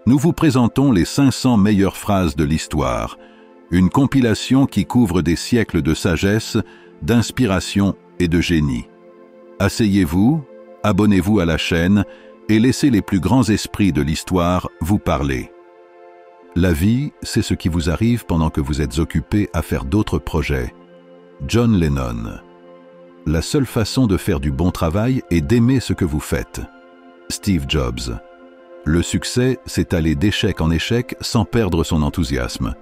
nous vous présentons les 500 meilleures phrases de l'histoire, une compilation qui couvre des siècles de sagesse, d'inspiration et de génie. Asseyez-vous, abonnez-vous à la chaîne et laissez les plus grands esprits de l'histoire vous parler. La vie, c'est ce qui vous arrive pendant que vous êtes occupé à faire d'autres projets. John Lennon. La seule façon de faire du bon travail est d'aimer ce que vous faites. Steve Jobs. Le succès, c'est aller d'échec en échec sans perdre son enthousiasme.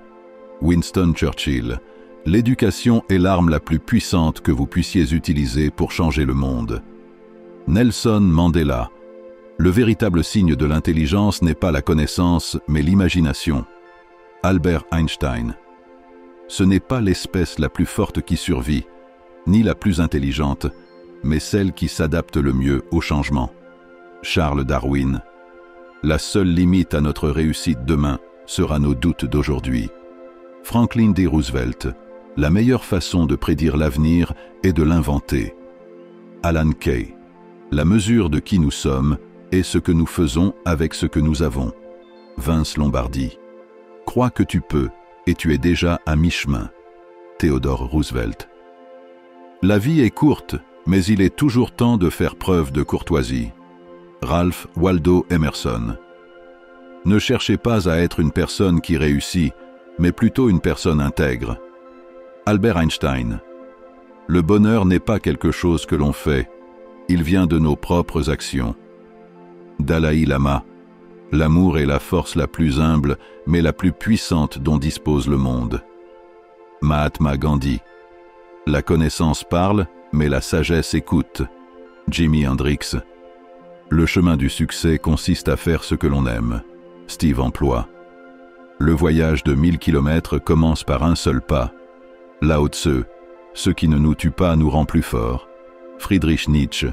Winston Churchill. L'éducation est l'arme la plus puissante que vous puissiez utiliser pour changer le monde. Nelson Mandela. Le véritable signe de l'intelligence n'est pas la connaissance, mais l'imagination. Albert Einstein. Ce n'est pas l'espèce la plus forte qui survit, ni la plus intelligente, mais celle qui s'adapte le mieux au changement. Charles Darwin. La seule limite à notre réussite demain sera nos doutes d'aujourd'hui. Franklin D. Roosevelt. La meilleure façon de prédire l'avenir est de l'inventer. Alan Kay. La mesure de qui nous sommes est ce que nous faisons avec ce que nous avons. Vince Lombardi. Crois que tu peux, et tu es déjà à mi-chemin. Theodore Roosevelt. La vie est courte, mais il est toujours temps de faire preuve de courtoisie. Ralph Waldo Emerson. Ne cherchez pas à être une personne qui réussit, mais plutôt une personne intègre. Albert Einstein. Le bonheur n'est pas quelque chose que l'on fait, il vient de nos propres actions. Dalai Lama. L'amour est la force la plus humble, mais la plus puissante dont dispose le monde. Mahatma Gandhi. La connaissance parle, mais la sagesse écoute. Jimi Hendrix. Le chemin du succès consiste à faire ce que l'on aime. Steve Employ. Le voyage de 1000 km commence par un seul pas. Lao Tse. Ce qui ne nous tue pas nous rend plus forts. Friedrich Nietzsche.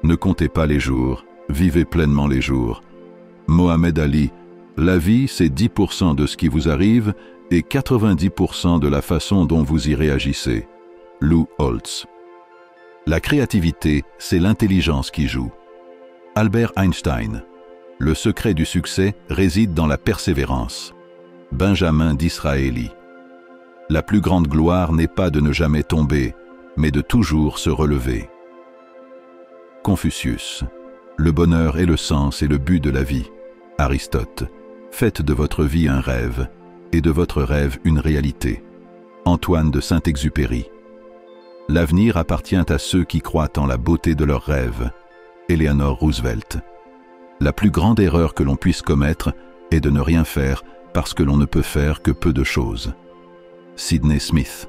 Ne comptez pas les jours, vivez pleinement les jours. Mohamed Ali. La vie, c'est 10% de ce qui vous arrive et 90% de la façon dont vous y réagissez. Lou Holtz. La créativité, c'est l'intelligence qui joue. Albert Einstein. Le secret du succès réside dans la persévérance. Benjamin Disraeli. La plus grande gloire n'est pas de ne jamais tomber, mais de toujours se relever. Confucius. Le bonheur est le sens et le but de la vie. Aristote. Faites de votre vie un rêve, et de votre rêve une réalité. Antoine de Saint-Exupéry. L'avenir appartient à ceux qui croient en la beauté de leurs rêves. Eleanor Roosevelt. La plus grande erreur que l'on puisse commettre est de ne rien faire parce que l'on ne peut faire que peu de choses. Sidney Smith.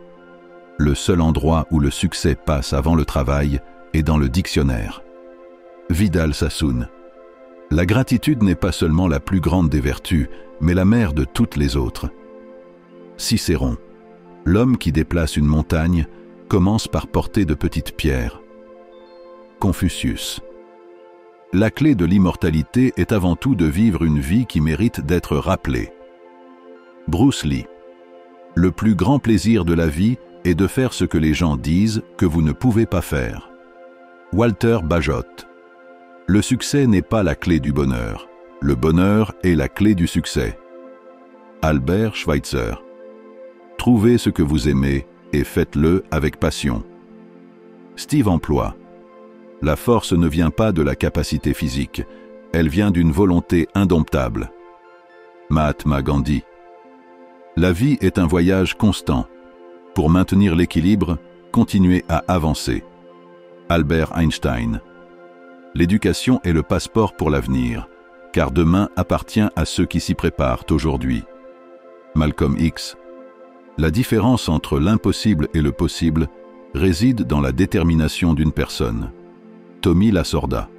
Le seul endroit où le succès passe avant le travail est dans le dictionnaire. Vidal Sassoon. La gratitude n'est pas seulement la plus grande des vertus, mais la mère de toutes les autres. Cicéron. L'homme qui déplace une montagne commence par porter de petites pierres. Confucius. La clé de l'immortalité est avant tout de vivre une vie qui mérite d'être rappelée. Bruce Lee. Le plus grand plaisir de la vie est de faire ce que les gens disent que vous ne pouvez pas faire. Walter Bagehot. Le succès n'est pas la clé du bonheur. Le bonheur est la clé du succès. Albert Schweitzer. Trouvez ce que vous aimez et faites-le avec passion. Steve Employ. La force ne vient pas de la capacité physique, elle vient d'une volonté indomptable. Mahatma Gandhi. La vie est un voyage constant. Pour maintenir l'équilibre, continuez à avancer. Albert Einstein. L'éducation est le passeport pour l'avenir, car demain appartient à ceux qui s'y préparent aujourd'hui. Malcolm X. La différence entre l'impossible et le possible réside dans la détermination d'une personne. Tommy Lasorda.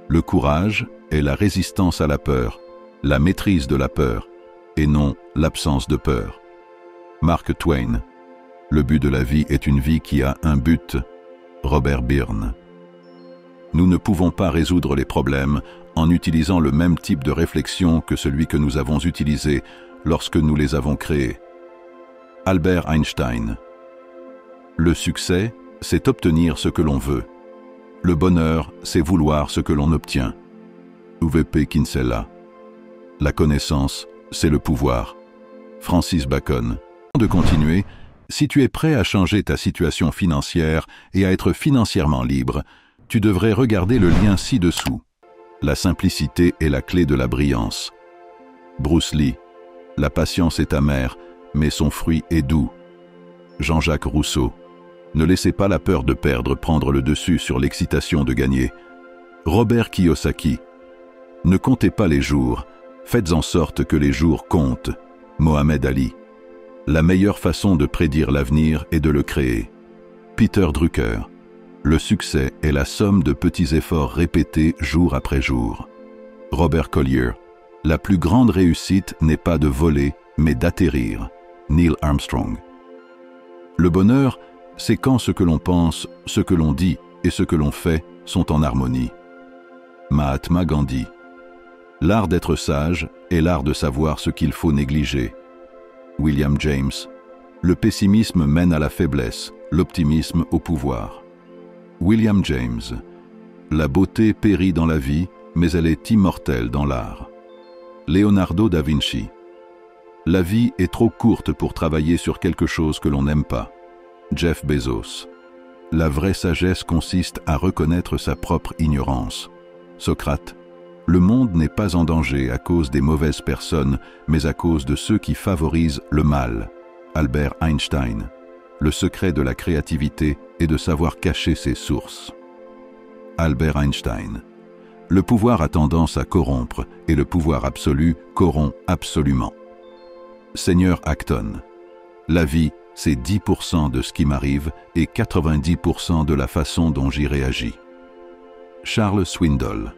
Le courage est la résistance à la peur, la maîtrise de la peur, et non l'absence de peur. Mark Twain. Le but de la vie est une vie qui a un but. Robert Byrne. Nous ne pouvons pas résoudre les problèmes en utilisant le même type de réflexion que celui que nous avons utilisé lorsque nous les avons créés. Albert Einstein. Le succès, c'est obtenir ce que l'on veut. Le bonheur, c'est vouloir ce que l'on obtient. UVP Kinsella. La connaissance, c'est le pouvoir. Francis Bacon. De continuer, si tu es prêt à changer ta situation financière et à être financièrement libre, tu devrais regarder le lien ci-dessous. La simplicité est la clé de la brillance. Bruce Lee. La patience est amère, mais son fruit est doux. Jean-Jacques Rousseau. Ne laissez pas la peur de perdre prendre le dessus sur l'excitation de gagner. Robert Kiyosaki. Ne comptez pas les jours, faites en sorte que les jours comptent. Mohamed Ali. La meilleure façon de prédire l'avenir est de le créer. Peter Drucker. Le succès est la somme de petits efforts répétés jour après jour. Robert Collier. La plus grande réussite n'est pas de voler, mais d'atterrir. Neil Armstrong. Le bonheur, c'est quand ce que l'on pense, ce que l'on dit et ce que l'on fait sont en harmonie. Mahatma Gandhi. L'art d'être sage est l'art de savoir ce qu'il faut négliger. William James. Le pessimisme mène à la faiblesse, l'optimisme au pouvoir. William James. La beauté périt dans la vie, mais elle est immortelle dans l'art. Leonardo da Vinci. La vie est trop courte pour travailler sur quelque chose que l'on n'aime pas. Jeff Bezos. La vraie sagesse consiste à reconnaître sa propre ignorance. Socrate. Le monde n'est pas en danger à cause des mauvaises personnes, mais à cause de ceux qui favorisent le mal. Albert Einstein. Le secret de la créativité est de savoir cacher ses sources. Albert Einstein. Le pouvoir a tendance à corrompre, et le pouvoir absolu corrompt absolument. Seigneur Acton. La vie, c'est 10% de ce qui m'arrive et 90% de la façon dont j'y réagis. Charles Swindoll.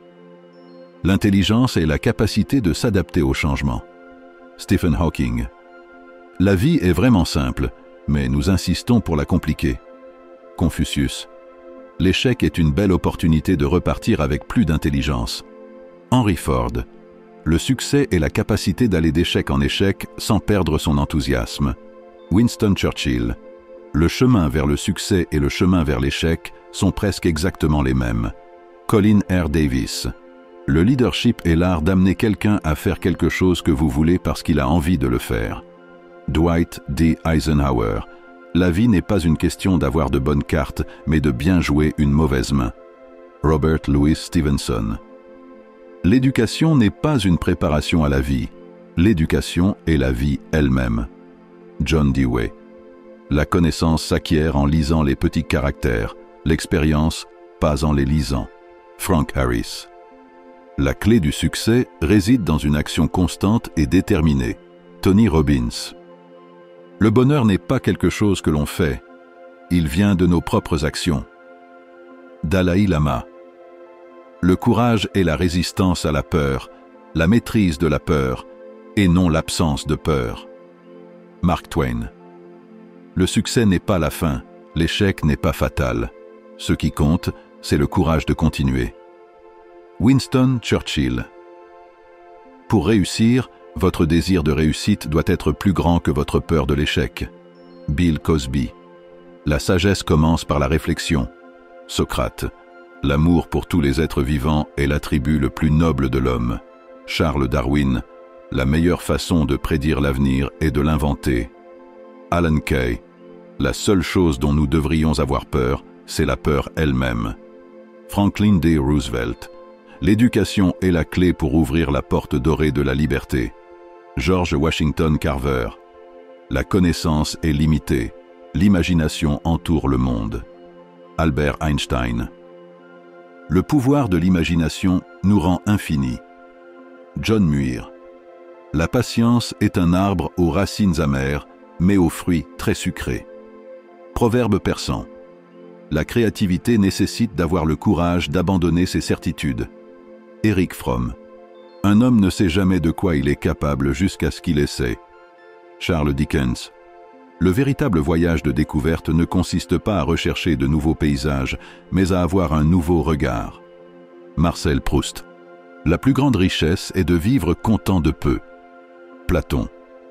L'intelligence est la capacité de s'adapter au changement. Stephen Hawking. La vie est vraiment simple, mais nous insistons pour la compliquer. Confucius. L'échec est une belle opportunité de repartir avec plus d'intelligence. Henry Ford. Le succès est la capacité d'aller d'échec en échec sans perdre son enthousiasme. Winston Churchill. Le chemin vers le succès et le chemin vers l'échec sont presque exactement les mêmes. Colin R. Davis. Le leadership est l'art d'amener quelqu'un à faire quelque chose que vous voulez parce qu'il a envie de le faire. Dwight D. Eisenhower. La vie n'est pas une question d'avoir de bonnes cartes, mais de bien jouer une mauvaise main. Robert Louis Stevenson. L'éducation n'est pas une préparation à la vie. L'éducation est la vie elle-même. John Dewey. La connaissance s'acquiert en lisant les petits caractères, l'expérience, pas en les lisant. Frank Harris. La clé du succès réside dans une action constante et déterminée. Tony Robbins. Le bonheur n'est pas quelque chose que l'on fait, il vient de nos propres actions. Dalai Lama. Le courage est la résistance à la peur, la maîtrise de la peur, et non l'absence de peur. Mark Twain. Le succès n'est pas la fin, l'échec n'est pas fatal. Ce qui compte, c'est le courage de continuer. Winston Churchill. Pour réussir, votre désir de réussite doit être plus grand que votre peur de l'échec. Bill Cosby. La sagesse commence par la réflexion. Socrate. L'amour pour tous les êtres vivants est l'attribut le plus noble de l'homme. Charles Darwin. La meilleure façon de prédire l'avenir est de l'inventer. Alan Kay. La seule chose dont nous devrions avoir peur, c'est la peur elle-même. Franklin D. Roosevelt. L'éducation est la clé pour ouvrir la porte dorée de la liberté. George Washington Carver. La connaissance est limitée, l'imagination entoure le monde. Albert Einstein. Le pouvoir de l'imagination nous rend infinis. John Muir. La patience est un arbre aux racines amères, mais aux fruits très sucrés. Proverbe persan. La créativité nécessite d'avoir le courage d'abandonner ses certitudes. Eric Fromm. Un homme ne sait jamais de quoi il est capable jusqu'à ce qu'il essaie. Charles Dickens. Le véritable voyage de découverte ne consiste pas à rechercher de nouveaux paysages, mais à avoir un nouveau regard. Marcel Proust. La plus grande richesse est de vivre content de peu. Platon.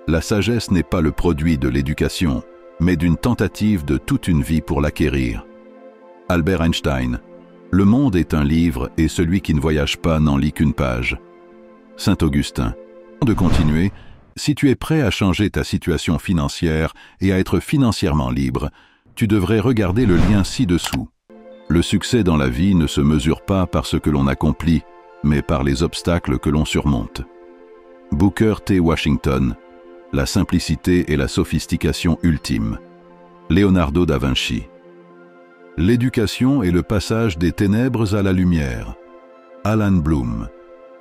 La sagesse n'est pas le produit de l'éducation, mais d'une tentative de toute une vie pour l'acquérir. Albert Einstein. Le monde est un livre et celui qui ne voyage pas n'en lit qu'une page. Saint Augustin. de continuer, si tu es prêt à changer ta situation financière et à être financièrement libre, tu devrais regarder le lien ci-dessous. Le succès dans la vie ne se mesure pas par ce que l'on accomplit, mais par les obstacles que l'on surmonte. Booker T. Washington, La simplicité et la sophistication ultime. Leonardo da Vinci. L'éducation est le passage des ténèbres à la lumière. Alan Bloom.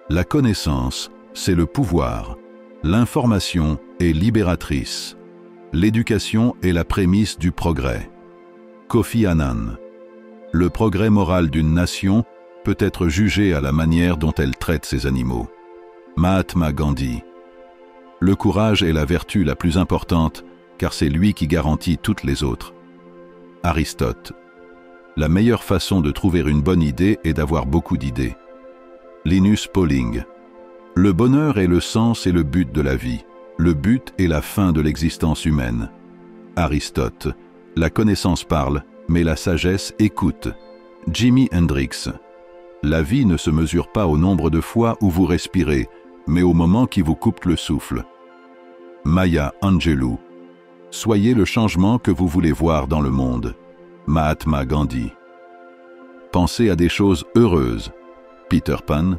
La connaissance, c'est le pouvoir. L'information est libératrice. L'éducation est la prémisse du progrès. Kofi Annan. Le progrès moral d'une nation peut être jugé à la manière dont elle traite ses animaux. Mahatma Gandhi. Le courage est la vertu la plus importante, car c'est lui qui garantit toutes les autres. Aristote. La meilleure façon de trouver une bonne idée est d'avoir beaucoup d'idées. Linus Pauling. Le bonheur est le sens et le but de la vie. Le but est la fin de l'existence humaine. Aristote. La connaissance parle, mais la sagesse écoute. Jimi Hendrix. La vie ne se mesure pas au nombre de fois où vous respirez, mais au moment qui vous coupe le souffle. Maya Angelou. Soyez le changement que vous voulez voir dans le monde. Mahatma Gandhi. Pensez à des choses heureuses. Peter Pan,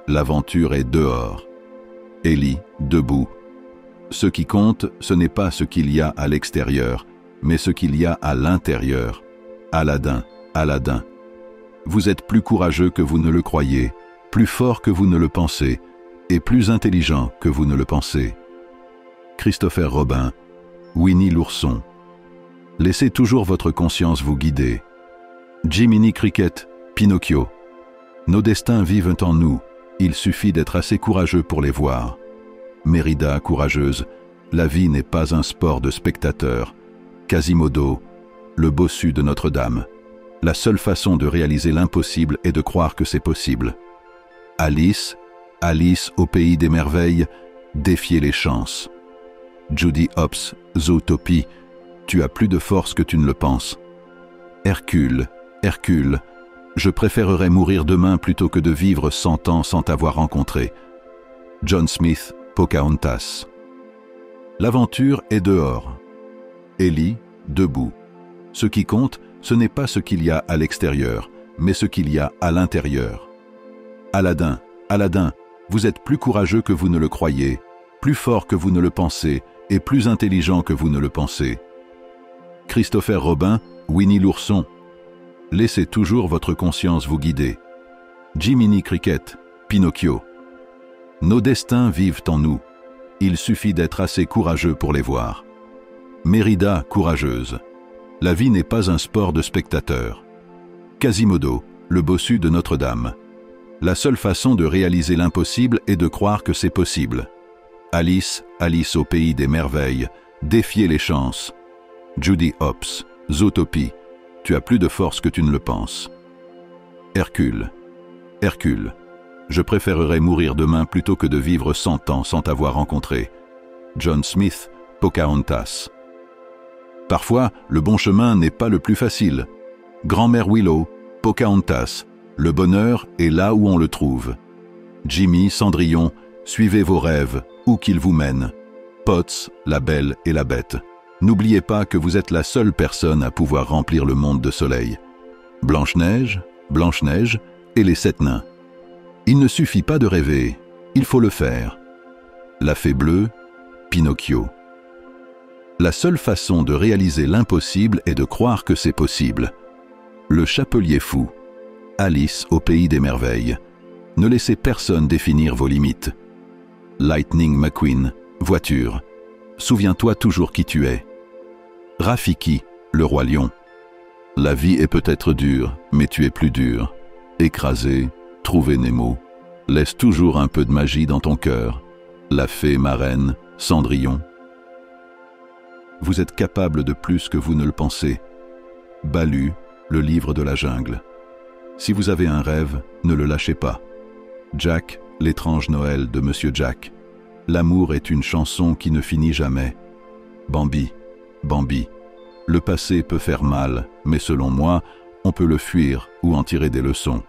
l'aventure est dehors. Élie, debout. Ce qui compte, ce n'est pas ce qu'il y a à l'extérieur, mais ce qu'il y a à l'intérieur. Aladdin. Vous êtes plus courageux que vous ne le croyez, plus fort que vous ne le pensez, et plus intelligent que vous ne le pensez. Christopher Robin. Winnie l'ourson. Laissez toujours votre conscience vous guider. Jiminy Cricket, Pinocchio. Nos destins vivent en nous, il suffit d'être assez courageux pour les voir. Mérida, courageuse, la vie n'est pas un sport de spectateurs. Quasimodo, le bossu de Notre-Dame. La seule façon de réaliser l'impossible est de croire que c'est possible. Alice au pays des merveilles, défiez les chances. Judy Hopps, Zootopie, tu as plus de force que tu ne le penses. Hercule, je préférerais mourir demain plutôt que de vivre 100 ans sans t'avoir rencontré. John Smith, Pocahontas. L'aventure est dehors. Élie, debout. Ce qui compte, ce n'est pas ce qu'il y a à l'extérieur, mais ce qu'il y a à l'intérieur. Aladdin, vous êtes plus courageux que vous ne le croyez, plus fort que vous ne le pensez, et plus intelligent que vous ne le pensez. Christopher Robin, Winnie l'ourson. Laissez toujours votre conscience vous guider. Jiminy Cricket, Pinocchio. Nos destins vivent en nous. Il suffit d'être assez courageux pour les voir. Mérida, courageuse. La vie n'est pas un sport de spectateurs. Quasimodo, le bossu de Notre-Dame. La seule façon de réaliser l'impossible est de croire que c'est possible. Alice au pays des merveilles, défiez les chances. Judy Hopps, Zootopie, tu as plus de force que tu ne le penses. Hercule, je préférerais mourir demain plutôt que de vivre 100 ans sans t'avoir rencontré. John Smith, Pocahontas. Parfois, le bon chemin n'est pas le plus facile. Grand-mère Willow, Pocahontas, le bonheur est là où on le trouve. Jimmy, Cendrillon, suivez vos rêves, où qu'ils vous mènent. Potts, la belle et la bête. N'oubliez pas que vous êtes la seule personne à pouvoir remplir le monde de soleil. Blanche-Neige et les 7 nains. Il ne suffit pas de rêver, il faut le faire. La fée bleue, Pinocchio. La seule façon de réaliser l'impossible est de croire que c'est possible. Le chapelier fou, Alice au pays des merveilles. Ne laissez personne définir vos limites. Lightning McQueen, voiture. Souviens-toi toujours qui tu es. Rafiki, le roi lion. La vie est peut-être dure, mais tu es plus dur. Écrasé, trouver Nemo. Laisse toujours un peu de magie dans ton cœur. La fée marraine, Cendrillon. Vous êtes capable de plus que vous ne le pensez. Baloo, le livre de la jungle. Si vous avez un rêve, ne le lâchez pas. Jack, l'étrange Noël de Monsieur Jack. L'amour est une chanson qui ne finit jamais. Bambi, le passé peut faire mal, mais selon moi, on peut le fuir ou en tirer des leçons.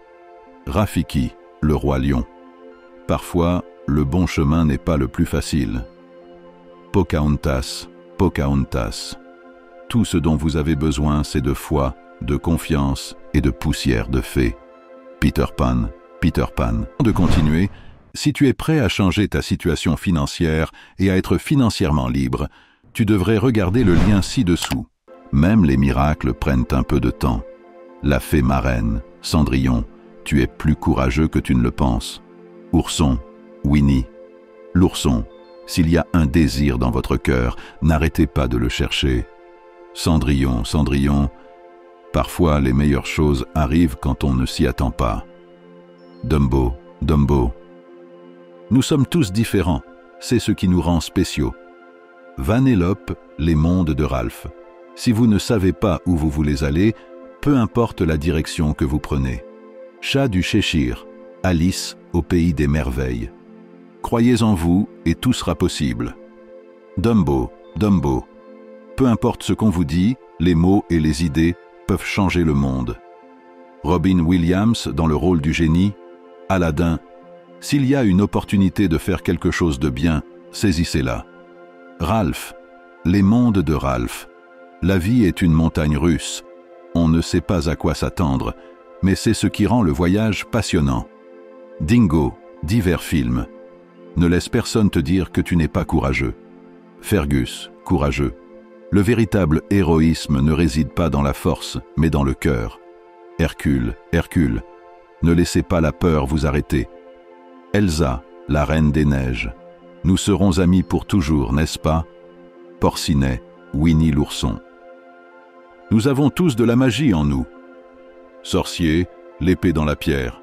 Rafiki, le roi lion. Parfois, le bon chemin n'est pas le plus facile. Pocahontas, Pocahontas. Tout ce dont vous avez besoin, c'est de foi, de confiance et de poussière de fée. Peter Pan, Peter Pan. De continuer, si tu es prêt à changer ta situation financière et à être financièrement libre, tu devrais regarder le lien ci-dessous. Même les miracles prennent un peu de temps. La fée marraine, Cendrillon, tu es plus courageux que tu ne le penses. Ourson, Winnie. L'ourson, s'il y a un désir dans votre cœur, n'arrêtez pas de le chercher. Cendrillon, Cendrillon, parfois les meilleures choses arrivent quand on ne s'y attend pas. Dumbo, Dumbo. Nous sommes tous différents, c'est ce qui nous rend spéciaux. Vanellope, les mondes de Ralph. Si vous ne savez pas où vous voulez aller, peu importe la direction que vous prenez. Chat du Cheshire, Alice au pays des merveilles. Croyez en vous et tout sera possible. Dumbo, Dumbo. Peu importe ce qu'on vous dit, les mots et les idées peuvent changer le monde. Robin Williams dans le rôle du génie. Aladdin. S'il y a une opportunité de faire quelque chose de bien, saisissez-la. Ralph, les mondes de Ralph. La vie est une montagne russe. On ne sait pas à quoi s'attendre, mais c'est ce qui rend le voyage passionnant. Dingo, divers films. Ne laisse personne te dire que tu n'es pas courageux. Fergus, courageux. Le véritable héroïsme ne réside pas dans la force, mais dans le cœur. Hercule, Hercule. Ne laissez pas la peur vous arrêter. Elsa, la reine des neiges. Nous serons amis pour toujours, n'est-ce pas? Porcinet, Winnie l'ourson. Nous avons tous de la magie en nous. Sorcier, l'épée dans la pierre.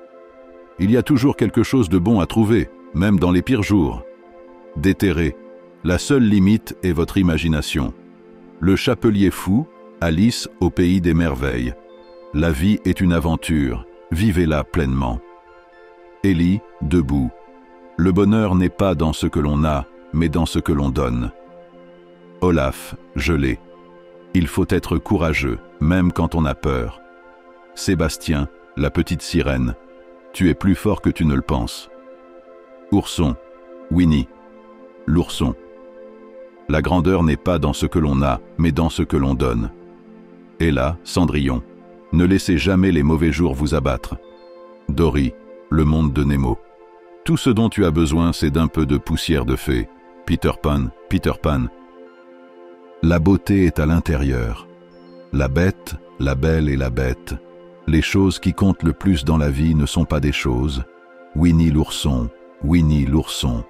Il y a toujours quelque chose de bon à trouver, même dans les pires jours. Déterré, la seule limite est votre imagination. Le chapelier fou, Alice au pays des merveilles. La vie est une aventure, vivez-la pleinement. Ellie, debout. Le bonheur n'est pas dans ce que l'on a, mais dans ce que l'on donne. Olaf, gelé. Il faut être courageux, même quand on a peur. Sébastien, la petite sirène. Tu es plus fort que tu ne le penses. Ourson, Winnie. L'ourson. La grandeur n'est pas dans ce que l'on a, mais dans ce que l'on donne. Ella, Cendrillon. Ne laissez jamais les mauvais jours vous abattre. Dory, le monde de Nemo. Tout ce dont tu as besoin, c'est d'un peu de poussière de fée. Peter Pan, Peter Pan. La beauté est à l'intérieur. La bête, la belle et la bête. Les choses qui comptent le plus dans la vie ne sont pas des choses. Winnie l'ourson, Winnie l'ourson.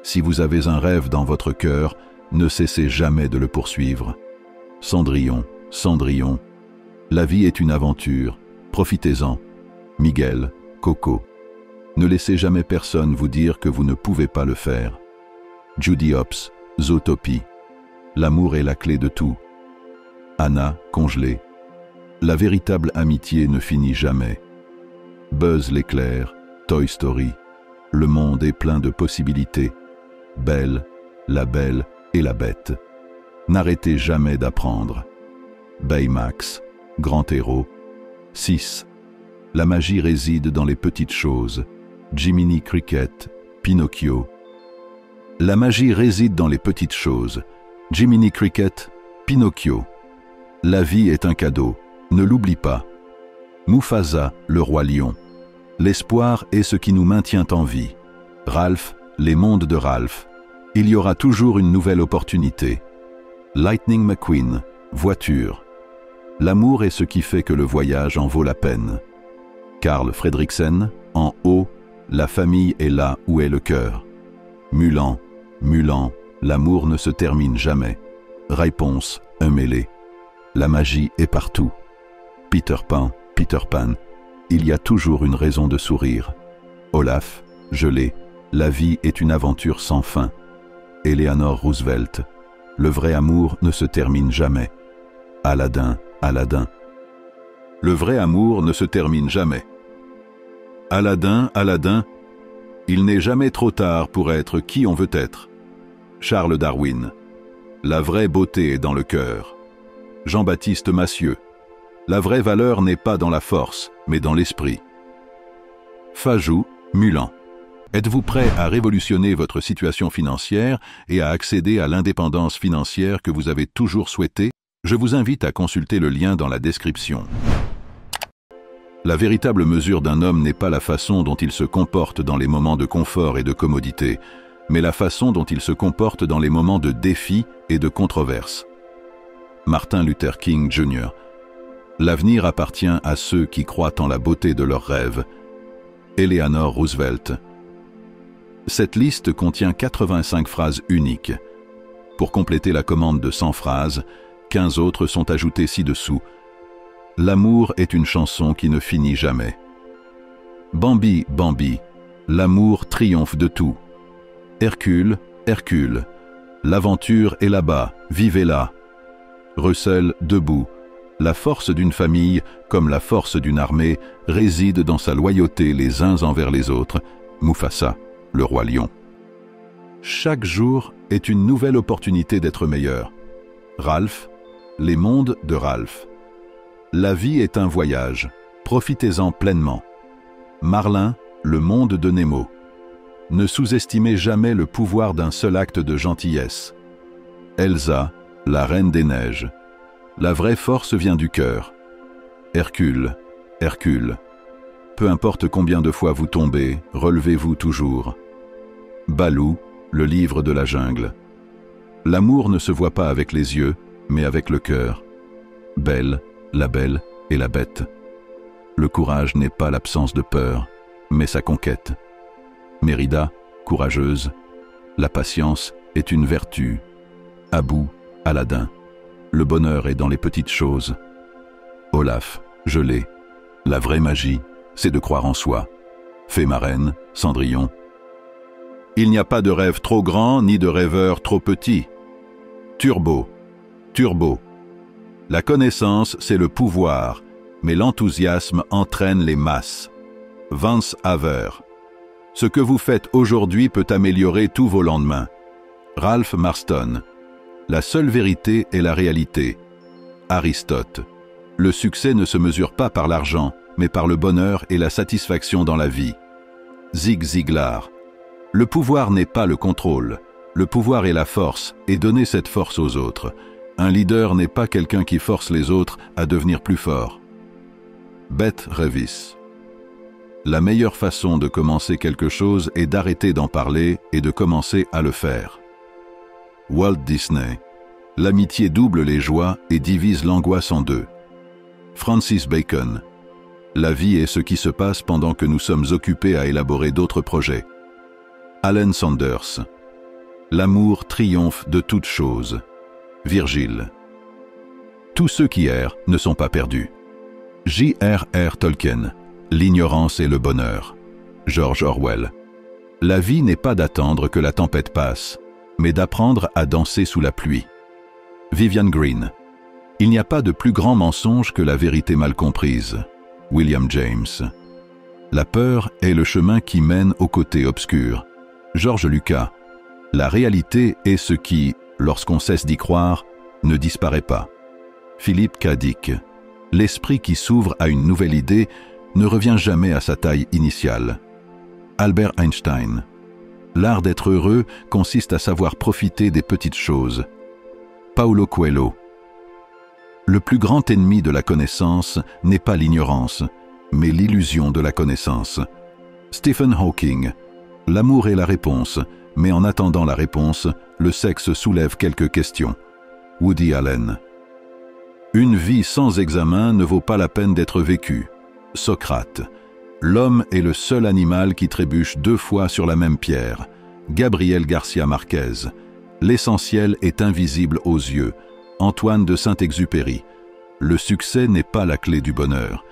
Si vous avez un rêve dans votre cœur, ne cessez jamais de le poursuivre. Cendrillon, Cendrillon. La vie est une aventure, profitez-en. Miguel, Coco. Ne laissez jamais personne vous dire que vous ne pouvez pas le faire. Judy Hopps, Zootopie. L'amour est la clé de tout. Anna, congelée. La véritable amitié ne finit jamais. Buzz l'éclair, Toy Story. Le monde est plein de possibilités. Belle, la belle et la bête. N'arrêtez jamais d'apprendre. Baymax, grand héros. 6. La magie réside dans les petites choses. Jiminy Cricket, Pinocchio. La magie réside dans les petites choses. Jiminy Cricket, Pinocchio. La vie est un cadeau, ne l'oublie pas. Mufasa, le roi lion. L'espoir est ce qui nous maintient en vie. Ralph, les mondes de Ralph. Il y aura toujours une nouvelle opportunité. Lightning McQueen, voiture. L'amour est ce qui fait que le voyage en vaut la peine. Carl Fredricksen, en haut, la famille est là où est le cœur. Mulan, Mulan, l'amour ne se termine jamais. Réponse, un mêlé. La magie est partout. Peter Pan, Peter Pan, il y a toujours une raison de sourire. Olaf, gelé, la vie est une aventure sans fin. Eleanor Roosevelt, le vrai amour ne se termine jamais. Aladdin, Aladdin. Le vrai amour ne se termine jamais. Aladdin, Aladdin, il n'est jamais trop tard pour être qui on veut être. Charles Darwin, la vraie beauté est dans le cœur. Jean-Baptiste Massieu, la vraie valeur n'est pas dans la force, mais dans l'esprit. Fajou, Mulan, Êtes-vous prêt à révolutionner votre situation financière et à accéder à l'indépendance financière que vous avez toujours souhaité? Je vous invite à consulter le lien dans la description. La véritable mesure d'un homme n'est pas la façon dont il se comporte dans les moments de confort et de commodité, mais la façon dont il se comporte dans les moments de défi et de controverse. Martin Luther King Jr. L'avenir appartient à ceux qui croient en la beauté de leurs rêves. Eleanor Roosevelt. Cette liste contient 85 phrases uniques. Pour compléter la commande de 100 phrases, 15 autres sont ajoutées ci-dessous. L'amour est une chanson qui ne finit jamais. Bambi, Bambi, l'amour triomphe de tout. Hercule, Hercule, l'aventure est là-bas, vivez-la. Russell, debout, la force d'une famille, comme la force d'une armée, réside dans sa loyauté les uns envers les autres. Mufasa, le roi lion. Chaque jour est une nouvelle opportunité d'être meilleur. Ralph, les mondes de Ralph. La vie est un voyage, profitez-en pleinement. Marlin, le monde de Nemo. Ne sous-estimez jamais le pouvoir d'un seul acte de gentillesse. Elsa, la reine des neiges. La vraie force vient du cœur. Hercule, Hercule. Peu importe combien de fois vous tombez, relevez-vous toujours. Balou, le livre de la jungle. L'amour ne se voit pas avec les yeux, mais avec le cœur. Belle, la belle et la bête. Le courage n'est pas l'absence de peur, mais sa conquête. Mérida, courageuse. La patience est une vertu. Abou, Aladdin. Le bonheur est dans les petites choses. Olaf, gelé. La vraie magie, c'est de croire en soi. Fée marraine, Cendrillon. Il n'y a pas de rêve trop grand ni de rêveur trop petit. Turbo, Turbo. La connaissance, c'est le pouvoir, mais l'enthousiasme entraîne les masses. Vance Havner. Ce que vous faites aujourd'hui peut améliorer tous vos lendemains. Ralph Marston. La seule vérité est la réalité. Aristote. Le succès ne se mesure pas par l'argent, mais par le bonheur et la satisfaction dans la vie. Zig Ziglar. Le pouvoir n'est pas le contrôle. Le pouvoir est la force, et donner cette force aux autres. Un leader n'est pas quelqu'un qui force les autres à devenir plus forts. Bette Revis. La meilleure façon de commencer quelque chose est d'arrêter d'en parler et de commencer à le faire. Walt Disney. L'amitié double les joies et divise l'angoisse en deux. Francis Bacon. La vie est ce qui se passe pendant que nous sommes occupés à élaborer d'autres projets. Alan Sanders. L'amour triomphe de toutes choses. Virgile. Tous ceux qui errent ne sont pas perdus. J.R.R. Tolkien. L'ignorance et le bonheur. George Orwell. La vie n'est pas d'attendre que la tempête passe, mais d'apprendre à danser sous la pluie. Vivian Green. Il n'y a pas de plus grand mensonge que la vérité mal comprise. William James. La peur est le chemin qui mène au côté obscur. George Lucas. La réalité est ce qui, lorsqu'on cesse d'y croire, ne disparaît pas. Philippe K. Dick. L'esprit qui s'ouvre à une nouvelle idée ne revient jamais à sa taille initiale. Albert Einstein. L'art d'être heureux consiste à savoir profiter des petites choses. Paulo Coelho. Le plus grand ennemi de la connaissance n'est pas l'ignorance, mais l'illusion de la connaissance. Stephen Hawking. L'amour est la réponse, mais en attendant la réponse, le sexe soulève quelques questions. Woody Allen. Une vie sans examen ne vaut pas la peine d'être vécue. Socrate. L'homme est le seul animal qui trébuche 2 fois sur la même pierre. Gabriel Garcia Marquez. L'essentiel est invisible aux yeux. Antoine de Saint-Exupéry. Le succès n'est pas la clé du bonheur.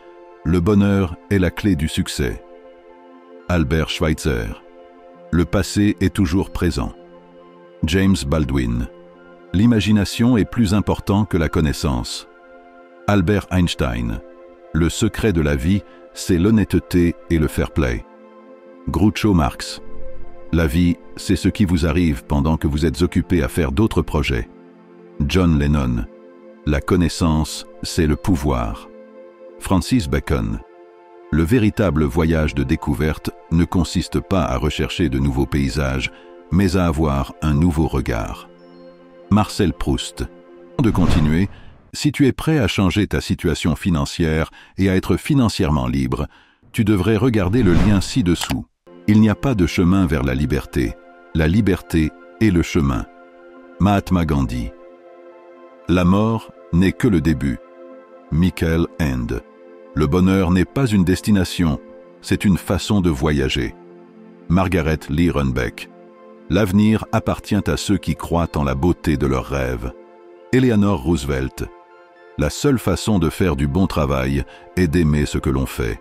Le bonheur est la clé du succès. Albert Schweitzer. Le passé est toujours présent. James Baldwin. L'imagination est plus important que la connaissance. Albert Einstein. Le secret de la vie, c'est l'honnêteté et le fair play. Groucho Marx. La vie, c'est ce qui vous arrive pendant que vous êtes occupé à faire d'autres projets. John Lennon. La connaissance, c'est le pouvoir. Francis Bacon. Le véritable voyage de découverte ne consiste pas à rechercher de nouveaux paysages, mais à avoir un nouveau regard. Marcel Proust. Avant de continuer, si tu es prêt à changer ta situation financière et à être financièrement libre, tu devrais regarder le lien ci-dessous. Il n'y a pas de chemin vers la liberté est le chemin. Mahatma Gandhi. La mort n'est que le début. Michael Ende. Le bonheur n'est pas une destination, c'est une façon de voyager. Margaret Lierenbeck. L'avenir appartient à ceux qui croient en la beauté de leurs rêves. Eleanor Roosevelt. La seule façon de faire du bon travail est d'aimer ce que l'on fait.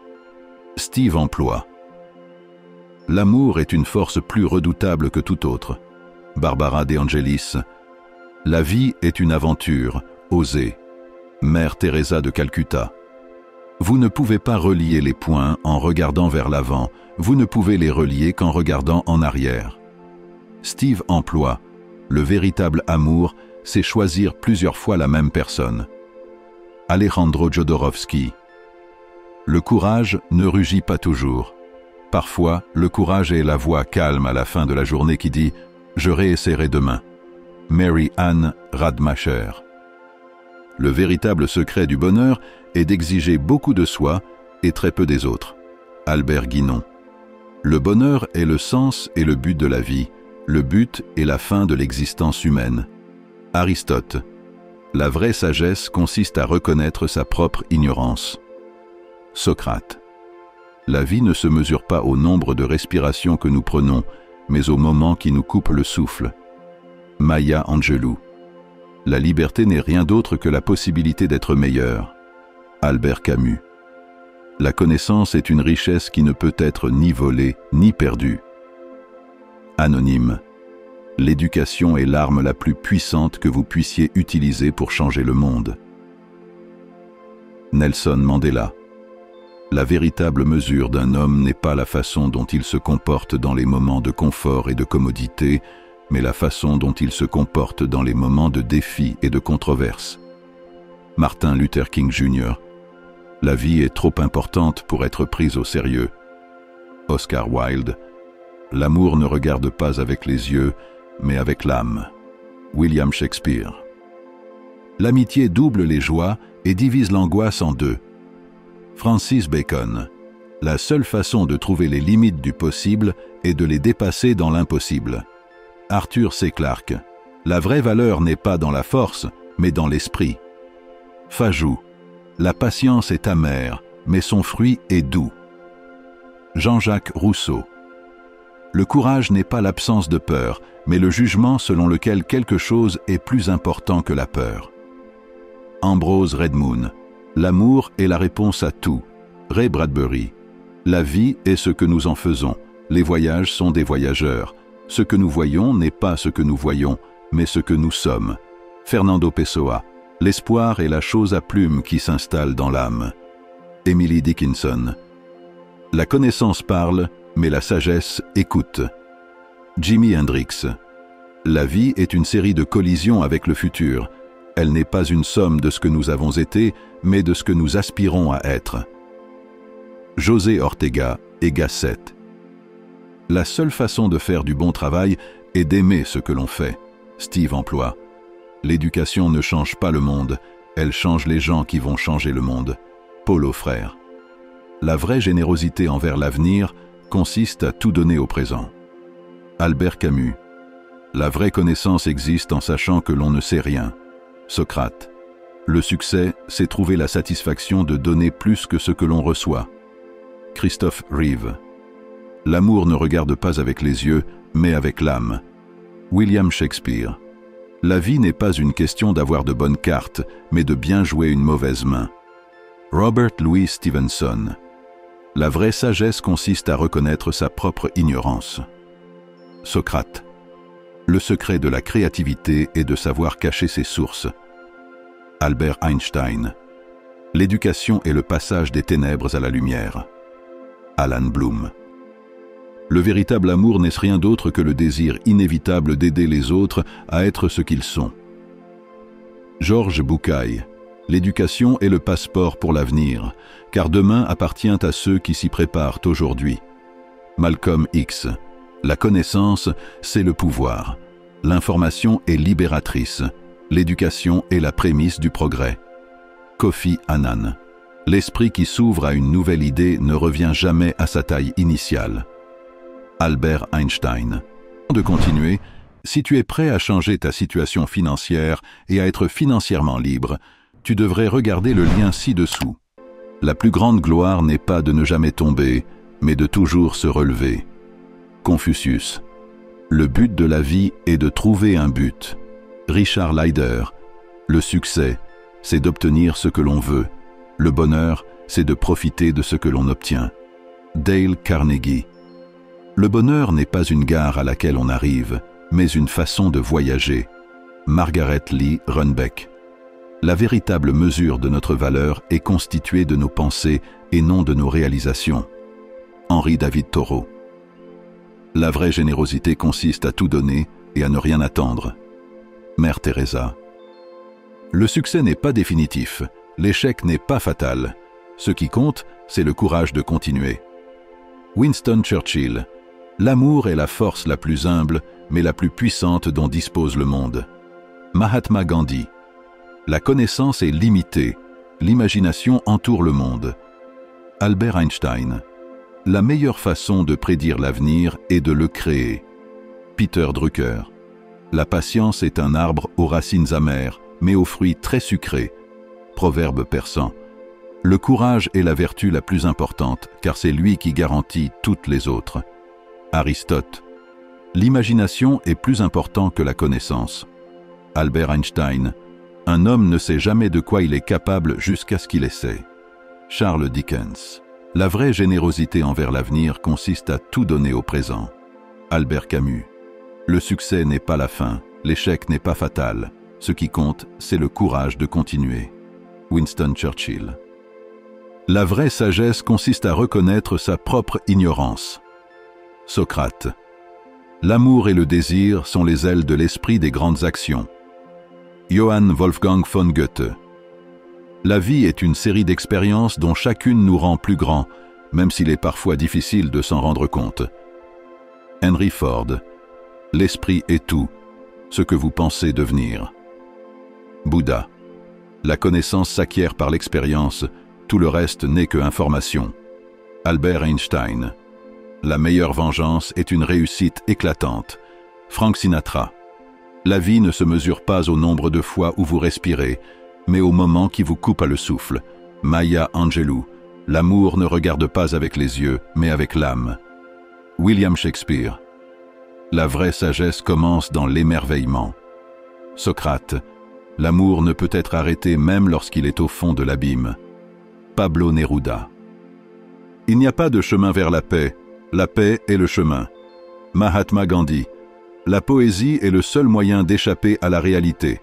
Steve Emploie. L'amour est une force plus redoutable que toute autre. Barbara De Angelis. La vie est une aventure, osez. Mère Teresa de Calcutta. Vous ne pouvez pas relier les points en regardant vers l'avant, vous ne pouvez les relier qu'en regardant en arrière. Steve Emploie. Le véritable amour, c'est choisir plusieurs fois la même personne. Alejandro Jodorowsky. Le courage ne rugit pas toujours. Parfois, le courage est la voix calme à la fin de la journée qui dit « Je réessayerai demain ». Mary Ann Radmacher. Le véritable secret du bonheur est d'exiger beaucoup de soi et très peu des autres. Albert Guinon. Le bonheur est le sens et le but de la vie. Le but est la fin de l'existence humaine. Aristote. La vraie sagesse consiste à reconnaître sa propre ignorance. Socrate. La vie ne se mesure pas au nombre de respirations que nous prenons, mais au moment qui nous coupe le souffle. Maya Angelou. La liberté n'est rien d'autre que la possibilité d'être meilleur. Albert Camus. La connaissance est une richesse qui ne peut être ni volée ni perdue. Anonyme. L'éducation est l'arme la plus puissante que vous puissiez utiliser pour changer le monde. Nelson Mandela. La véritable mesure d'un homme n'est pas la façon dont il se comporte dans les moments de confort et de commodité, mais la façon dont il se comporte dans les moments de défi et de controverse. Martin Luther King Jr. La vie est trop importante pour être prise au sérieux. Oscar Wilde. L'amour ne regarde pas avec les yeux, mais avec l'âme. William Shakespeare. L'amitié double les joies et divise l'angoisse en deux. Francis Bacon. La seule façon de trouver les limites du possible est de les dépasser dans l'impossible. Arthur C. Clarke. La vraie valeur n'est pas dans la force, mais dans l'esprit. Fajou. La patience est amère, mais son fruit est doux. Jean-Jacques Rousseau. Le courage n'est pas l'absence de peur, mais le jugement selon lequel quelque chose est plus important que la peur. Ambrose Redmoon. L'amour est la réponse à tout. Ray Bradbury. La vie est ce que nous en faisons. Les voyages sont des voyageurs. Ce que nous voyons n'est pas ce que nous voyons, mais ce que nous sommes. Fernando Pessoa. L'espoir est la chose à plume qui s'installe dans l'âme. Emily Dickinson. La connaissance parle, mais la sagesse écoute. Jimi Hendrix. La vie est une série de collisions avec le futur. Elle n'est pas une somme de ce que nous avons été, mais de ce que nous aspirons à être. José Ortega et Gasset. La seule façon de faire du bon travail est d'aimer ce que l'on fait. Steve Emploie. L'éducation ne change pas le monde, elle change les gens qui vont changer le monde. Paulo Freire. La vraie générosité envers l'avenir consiste à tout donner au présent. Albert Camus. La vraie connaissance existe en sachant que l'on ne sait rien. Socrate. Le succès, c'est trouver la satisfaction de donner plus que ce que l'on reçoit. Christophe Reeve. L'amour ne regarde pas avec les yeux, mais avec l'âme. William Shakespeare. La vie n'est pas une question d'avoir de bonnes cartes, mais de bien jouer une mauvaise main. Robert Louis Stevenson. La vraie sagesse consiste à reconnaître sa propre ignorance. Socrate. Le secret de la créativité est de savoir cacher ses sources. Albert Einstein. L'éducation est le passage des ténèbres à la lumière. Alan Bloom. Le véritable amour n'est rien d'autre que le désir inévitable d'aider les autres à être ce qu'ils sont. Georges Bucay. L'éducation est le passeport pour l'avenir, car demain appartient à ceux qui s'y préparent aujourd'hui. Malcolm X. La connaissance, c'est le pouvoir. L'information est libératrice. L'éducation est la prémisse du progrès. Kofi Annan. L'esprit qui s'ouvre à une nouvelle idée ne revient jamais à sa taille initiale. Albert Einstein. De continuer, si tu es prêt à changer ta situation financière et à être financièrement libre, tu devrais regarder le lien ci-dessous. La plus grande gloire n'est pas de ne jamais tomber, mais de toujours se relever. Confucius. Le but de la vie est de trouver un but. Richard Leider. Le succès, c'est d'obtenir ce que l'on veut. Le bonheur, c'est de profiter de ce que l'on obtient. Dale Carnegie. Le bonheur n'est pas une gare à laquelle on arrive, mais une façon de voyager. Margaret Lee Runbeck. La véritable mesure de notre valeur est constituée de nos pensées et non de nos réalisations. Henri David Thoreau. La vraie générosité consiste à tout donner et à ne rien attendre. Mère Teresa. Le succès n'est pas définitif, l'échec n'est pas fatal. Ce qui compte, c'est le courage de continuer. Winston Churchill. L'amour est la force la plus humble, mais la plus puissante dont dispose le monde. Mahatma Gandhi. La connaissance est limitée, l'imagination entoure le monde. Albert Einstein. La meilleure façon de prédire l'avenir est de le créer. Peter Drucker. La patience est un arbre aux racines amères, mais aux fruits très sucrés. Proverbe persan. Le courage est la vertu la plus importante, car c'est lui qui garantit toutes les autres. Aristote. L'imagination est plus important que la connaissance. Albert Einstein. Un homme ne sait jamais de quoi il est capable jusqu'à ce qu'il essaie. Charles Dickens. La vraie générosité envers l'avenir consiste à tout donner au présent. Albert Camus. Le succès n'est pas la fin, l'échec n'est pas fatal. Ce qui compte, c'est le courage de continuer. Winston Churchill. La vraie sagesse consiste à reconnaître sa propre ignorance. Socrate. L'amour et le désir sont les ailes de l'esprit des grandes actions. Johann Wolfgang von Goethe. La vie est une série d'expériences dont chacune nous rend plus grands, même s'il est parfois difficile de s'en rendre compte. Henry Ford. L'esprit est tout, ce que vous pensez devenir. Bouddha. La connaissance s'acquiert par l'expérience, tout le reste n'est que information. Albert Einstein. La meilleure vengeance est une réussite éclatante. Frank Sinatra. La vie ne se mesure pas au nombre de fois où vous respirez, mais au moment qui vous coupe à le souffle. Maya Angelou. L'amour ne regarde pas avec les yeux, mais avec l'âme. William Shakespeare. La vraie sagesse commence dans l'émerveillement. Socrate. L'amour ne peut être arrêté même lorsqu'il est au fond de l'abîme. Pablo Neruda. Il n'y a pas de chemin vers la paix est le chemin. Mahatma Gandhi. La poésie est le seul moyen d'échapper à la réalité.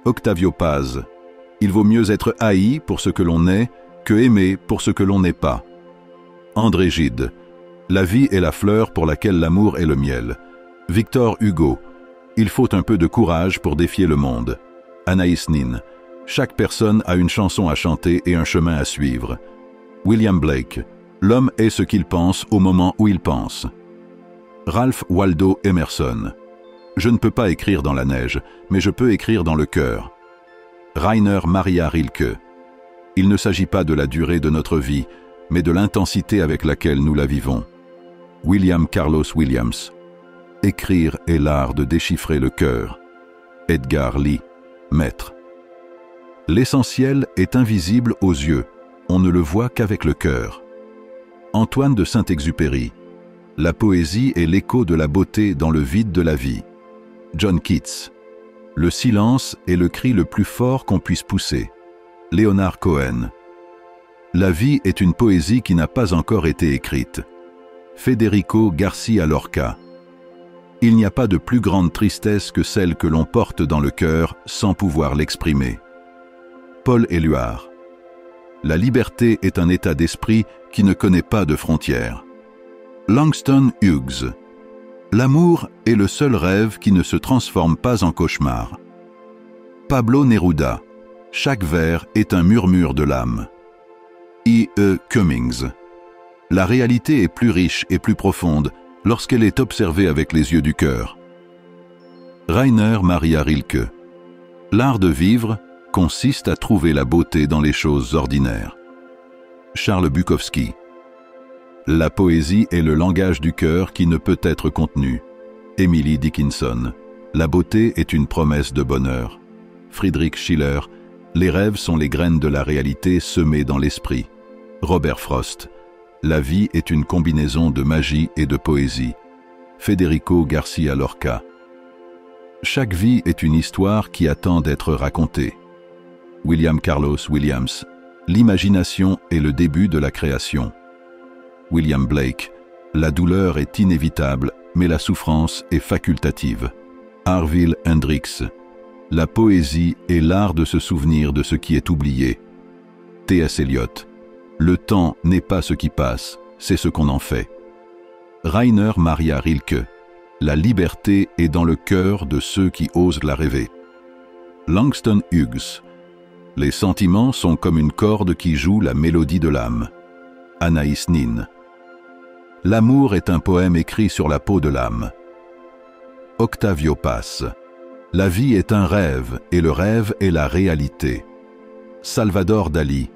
Octavio Paz. Il vaut mieux être haï pour ce que l'on est que aimé pour ce que l'on n'est pas. André Gide. La vie est la fleur pour laquelle l'amour est le miel. Victor Hugo. Il faut un peu de courage pour défier le monde. Anaïs Nin. Chaque personne a une chanson à chanter et un chemin à suivre. William Blake. L'homme est ce qu'il pense au moment où il pense. Ralph Waldo Emerson. Je ne peux pas écrire dans la neige, mais je peux écrire dans le cœur. Rainer Maria Rilke. Il ne s'agit pas de la durée de notre vie, mais de l'intensité avec laquelle nous la vivons. William Carlos Williams. Écrire est l'art de déchiffrer le cœur. Edgar Lee, maître. L'essentiel est invisible aux yeux, on ne le voit qu'avec le cœur. Antoine de Saint-Exupéry. La poésie est l'écho de la beauté dans le vide de la vie. John Keats. Le silence est le cri le plus fort qu'on puisse pousser. Leonard Cohen. La vie est une poésie qui n'a pas encore été écrite. Federico Garcia Lorca. Il n'y a pas de plus grande tristesse que celle que l'on porte dans le cœur sans pouvoir l'exprimer. Paul Éluard. La liberté est un état d'esprit qui ne connaît pas de frontières. Langston Hughes. L'amour est le seul rêve qui ne se transforme pas en cauchemar. Pablo Neruda. Chaque vers est un murmure de l'âme. E. Cummings. La réalité est plus riche et plus profonde lorsqu'elle est observée avec les yeux du cœur. Rainer Maria Rilke. L'art de vivre consiste à trouver la beauté dans les choses ordinaires. Charles Bukowski. La poésie est le langage du cœur qui ne peut être contenu. Emily Dickinson. La beauté est une promesse de bonheur. Friedrich Schiller. Les rêves sont les graines de la réalité semées dans l'esprit. Robert Frost. La vie est une combinaison de magie et de poésie. Federico Garcia Lorca. Chaque vie est une histoire qui attend d'être racontée. William Carlos Williams. L'imagination est le début de la création. William Blake. La douleur est inévitable, mais la souffrance est facultative. Harville Hendrix. La poésie est l'art de se souvenir de ce qui est oublié. T.S. Eliot. Le temps n'est pas ce qui passe, c'est ce qu'on en fait. Rainer Maria Rilke. La liberté est dans le cœur de ceux qui osent la rêver. Langston Hughes. Les sentiments sont comme une corde qui joue la mélodie de l'âme. Anaïs Nin. L'amour est un poème écrit sur la peau de l'âme. Octavio Paz. La vie est un rêve et le rêve est la réalité. Salvador Dali.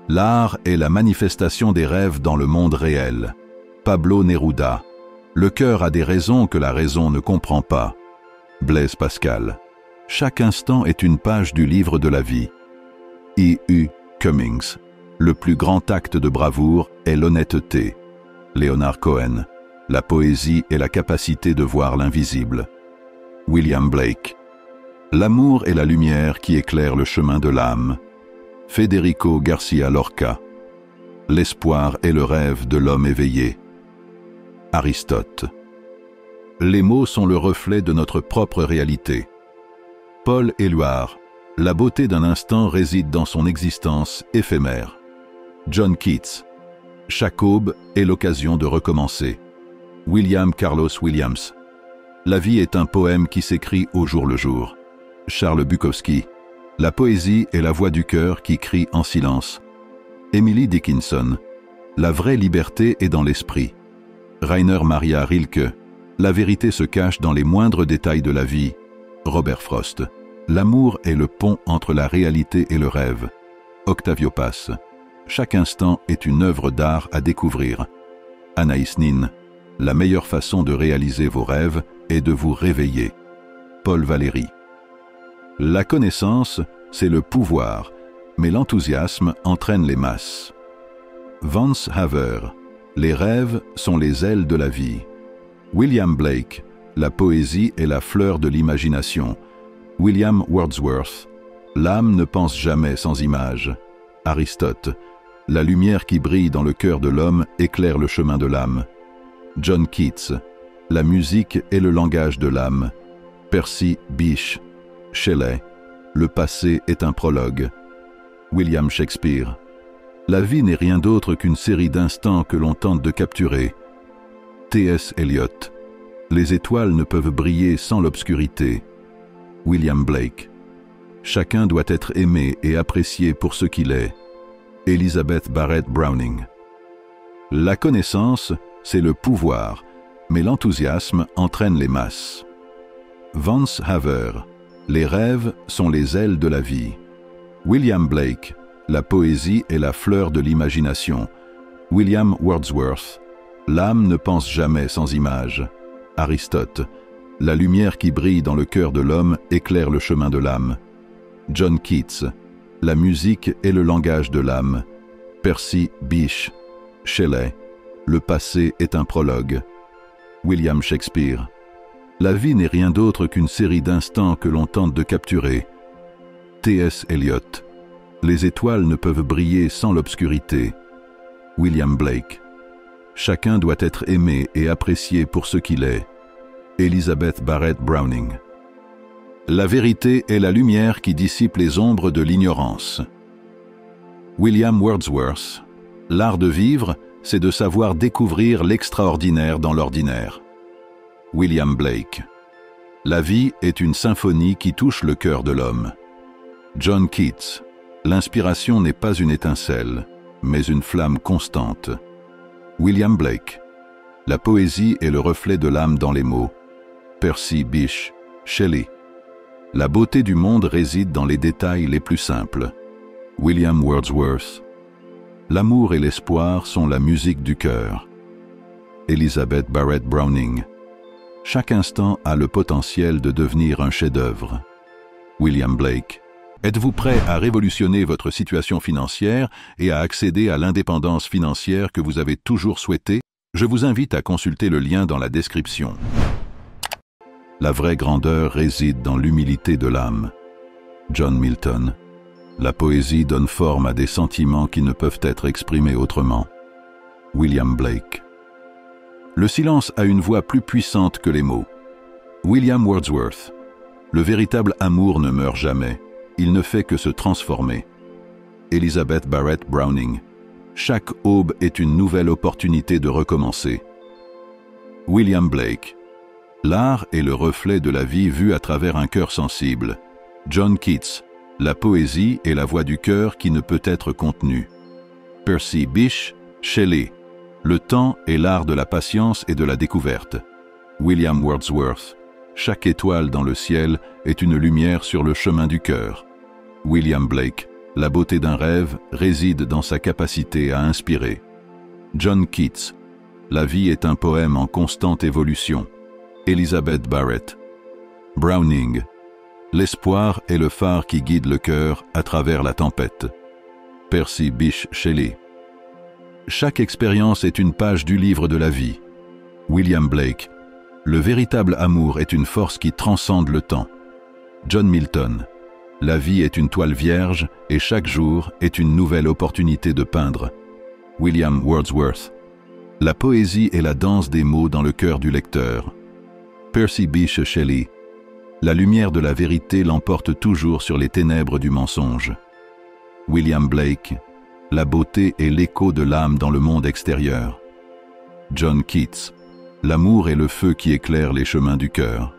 L'art est la manifestation des rêves dans le monde réel. Pablo Neruda. Le cœur a des raisons que la raison ne comprend pas. Blaise Pascal. Chaque instant est une page du livre de la vie. E. Cummings. Le plus grand acte de bravoure est l'honnêteté. Leonard Cohen. La poésie est la capacité de voir l'invisible. William Blake. L'amour est la lumière qui éclaire le chemin de l'âme. Federico Garcia Lorca. L'espoir est le rêve de l'homme éveillé. Aristote. Les mots sont le reflet de notre propre réalité. Paul Éluard. La beauté d'un instant réside dans son existence éphémère. John Keats. Chaque aube est l'occasion de recommencer. William Carlos Williams. La vie est un poème qui s'écrit au jour le jour. Charles Bukowski. La poésie est la voix du cœur qui crie en silence. Emily Dickinson. La vraie liberté est dans l'esprit. Rainer Maria Rilke. La vérité se cache dans les moindres détails de la vie. Robert Frost. L'amour est le pont entre la réalité et le rêve. Octavio Paz. Chaque instant est une œuvre d'art à découvrir. Anaïs Nin. La meilleure façon de réaliser vos rêves est de vous réveiller. Paul Valéry. La connaissance, c'est le pouvoir, mais l'enthousiasme entraîne les masses. Vance Havner. Les rêves sont les ailes de la vie. William Blake. La poésie est la fleur de l'imagination. William Wordsworth. L'âme ne pense jamais sans image. Aristote. La lumière qui brille dans le cœur de l'homme éclaire le chemin de l'âme. John Keats. La musique est le langage de l'âme. Percy Bysshe. Shelley. Le passé est un prologue. William Shakespeare. La vie n'est rien d'autre qu'une série d'instants que l'on tente de capturer. T.S. Eliot. Les étoiles ne peuvent briller sans l'obscurité. William Blake. Chacun doit être aimé et apprécié pour ce qu'il est. Elizabeth Barrett Browning. La connaissance, c'est le pouvoir, mais l'enthousiasme entraîne les masses. Vance Havner. Les rêves sont les ailes de la vie. William Blake. La poésie est la fleur de l'imagination. William Wordsworth. L'âme ne pense jamais sans image. Aristote. La lumière qui brille dans le cœur de l'homme éclaire le chemin de l'âme. John Keats. La musique est le langage de l'âme. Percy Bysshe. Shelley. Le passé est un prologue. William Shakespeare. La vie n'est rien d'autre qu'une série d'instants que l'on tente de capturer. T.S. Eliot. Les étoiles ne peuvent briller sans l'obscurité. William Blake. Chacun doit être aimé et apprécié pour ce qu'il est. Elizabeth Barrett Browning. La vérité est la lumière qui dissipe les ombres de l'ignorance. William Wordsworth. L'art de vivre, c'est de savoir découvrir l'extraordinaire dans l'ordinaire. William Blake. La vie est une symphonie qui touche le cœur de l'homme. John Keats. L'inspiration n'est pas une étincelle, mais une flamme constante. William Blake. La poésie est le reflet de l'âme dans les mots. Percy Bysshe Shelley. La beauté du monde réside dans les détails les plus simples. William Wordsworth. L'amour et l'espoir sont la musique du cœur. Elizabeth Barrett Browning. Chaque instant a le potentiel de devenir un chef-d'œuvre. William Blake. Êtes-vous prêt à révolutionner votre situation financière et à accéder à l'indépendance financière que vous avez toujours souhaité? Je vous invite à consulter le lien dans la description. La vraie grandeur réside dans l'humilité de l'âme. John Milton. La poésie donne forme à des sentiments qui ne peuvent être exprimés autrement. William Blake. Le silence a une voix plus puissante que les mots. William Wordsworth. Le véritable amour ne meurt jamais, il ne fait que se transformer. Elizabeth Barrett Browning. Chaque aube est une nouvelle opportunité de recommencer. William Blake. L'art est le reflet de la vie vue à travers un cœur sensible. John Keats. La poésie est la voix du cœur qui ne peut être contenue. Percy Bysshe Shelley. Le temps est l'art de la patience et de la découverte. William Wordsworth. Chaque étoile dans le ciel est une lumière sur le chemin du cœur. William Blake. La beauté d'un rêve réside dans sa capacité à inspirer. John Keats. La vie est un poème en constante évolution. Elizabeth Barrett Browning. L'espoir est le phare qui guide le cœur à travers la tempête. Percy Bysshe Shelley. Chaque expérience est une page du livre de la vie. William Blake. Le véritable amour est une force qui transcende le temps. John Milton. La vie est une toile vierge et chaque jour est une nouvelle opportunité de peindre. William Wordsworth. La poésie est la danse des mots dans le cœur du lecteur. Percy Bysshe Shelley. La lumière de la vérité l'emporte toujours sur les ténèbres du mensonge. William Blake. La beauté est l'écho de l'âme dans le monde extérieur. John Keats. L'amour est le feu qui éclaire les chemins du cœur.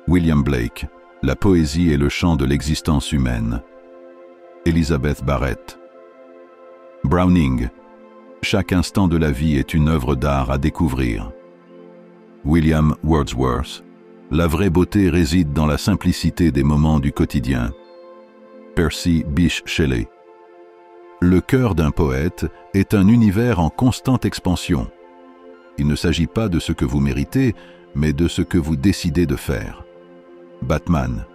William Blake. La poésie est le chant de l'existence humaine. Elizabeth Barrett Browning. Chaque instant de la vie est une œuvre d'art à découvrir. William Wordsworth. La vraie beauté réside dans la simplicité des moments du quotidien. Percy Bysshe Shelley. Le cœur d'un poète est un univers en constante expansion. Il ne s'agit pas de ce que vous méritez, mais de ce que vous décidez de faire. Batman.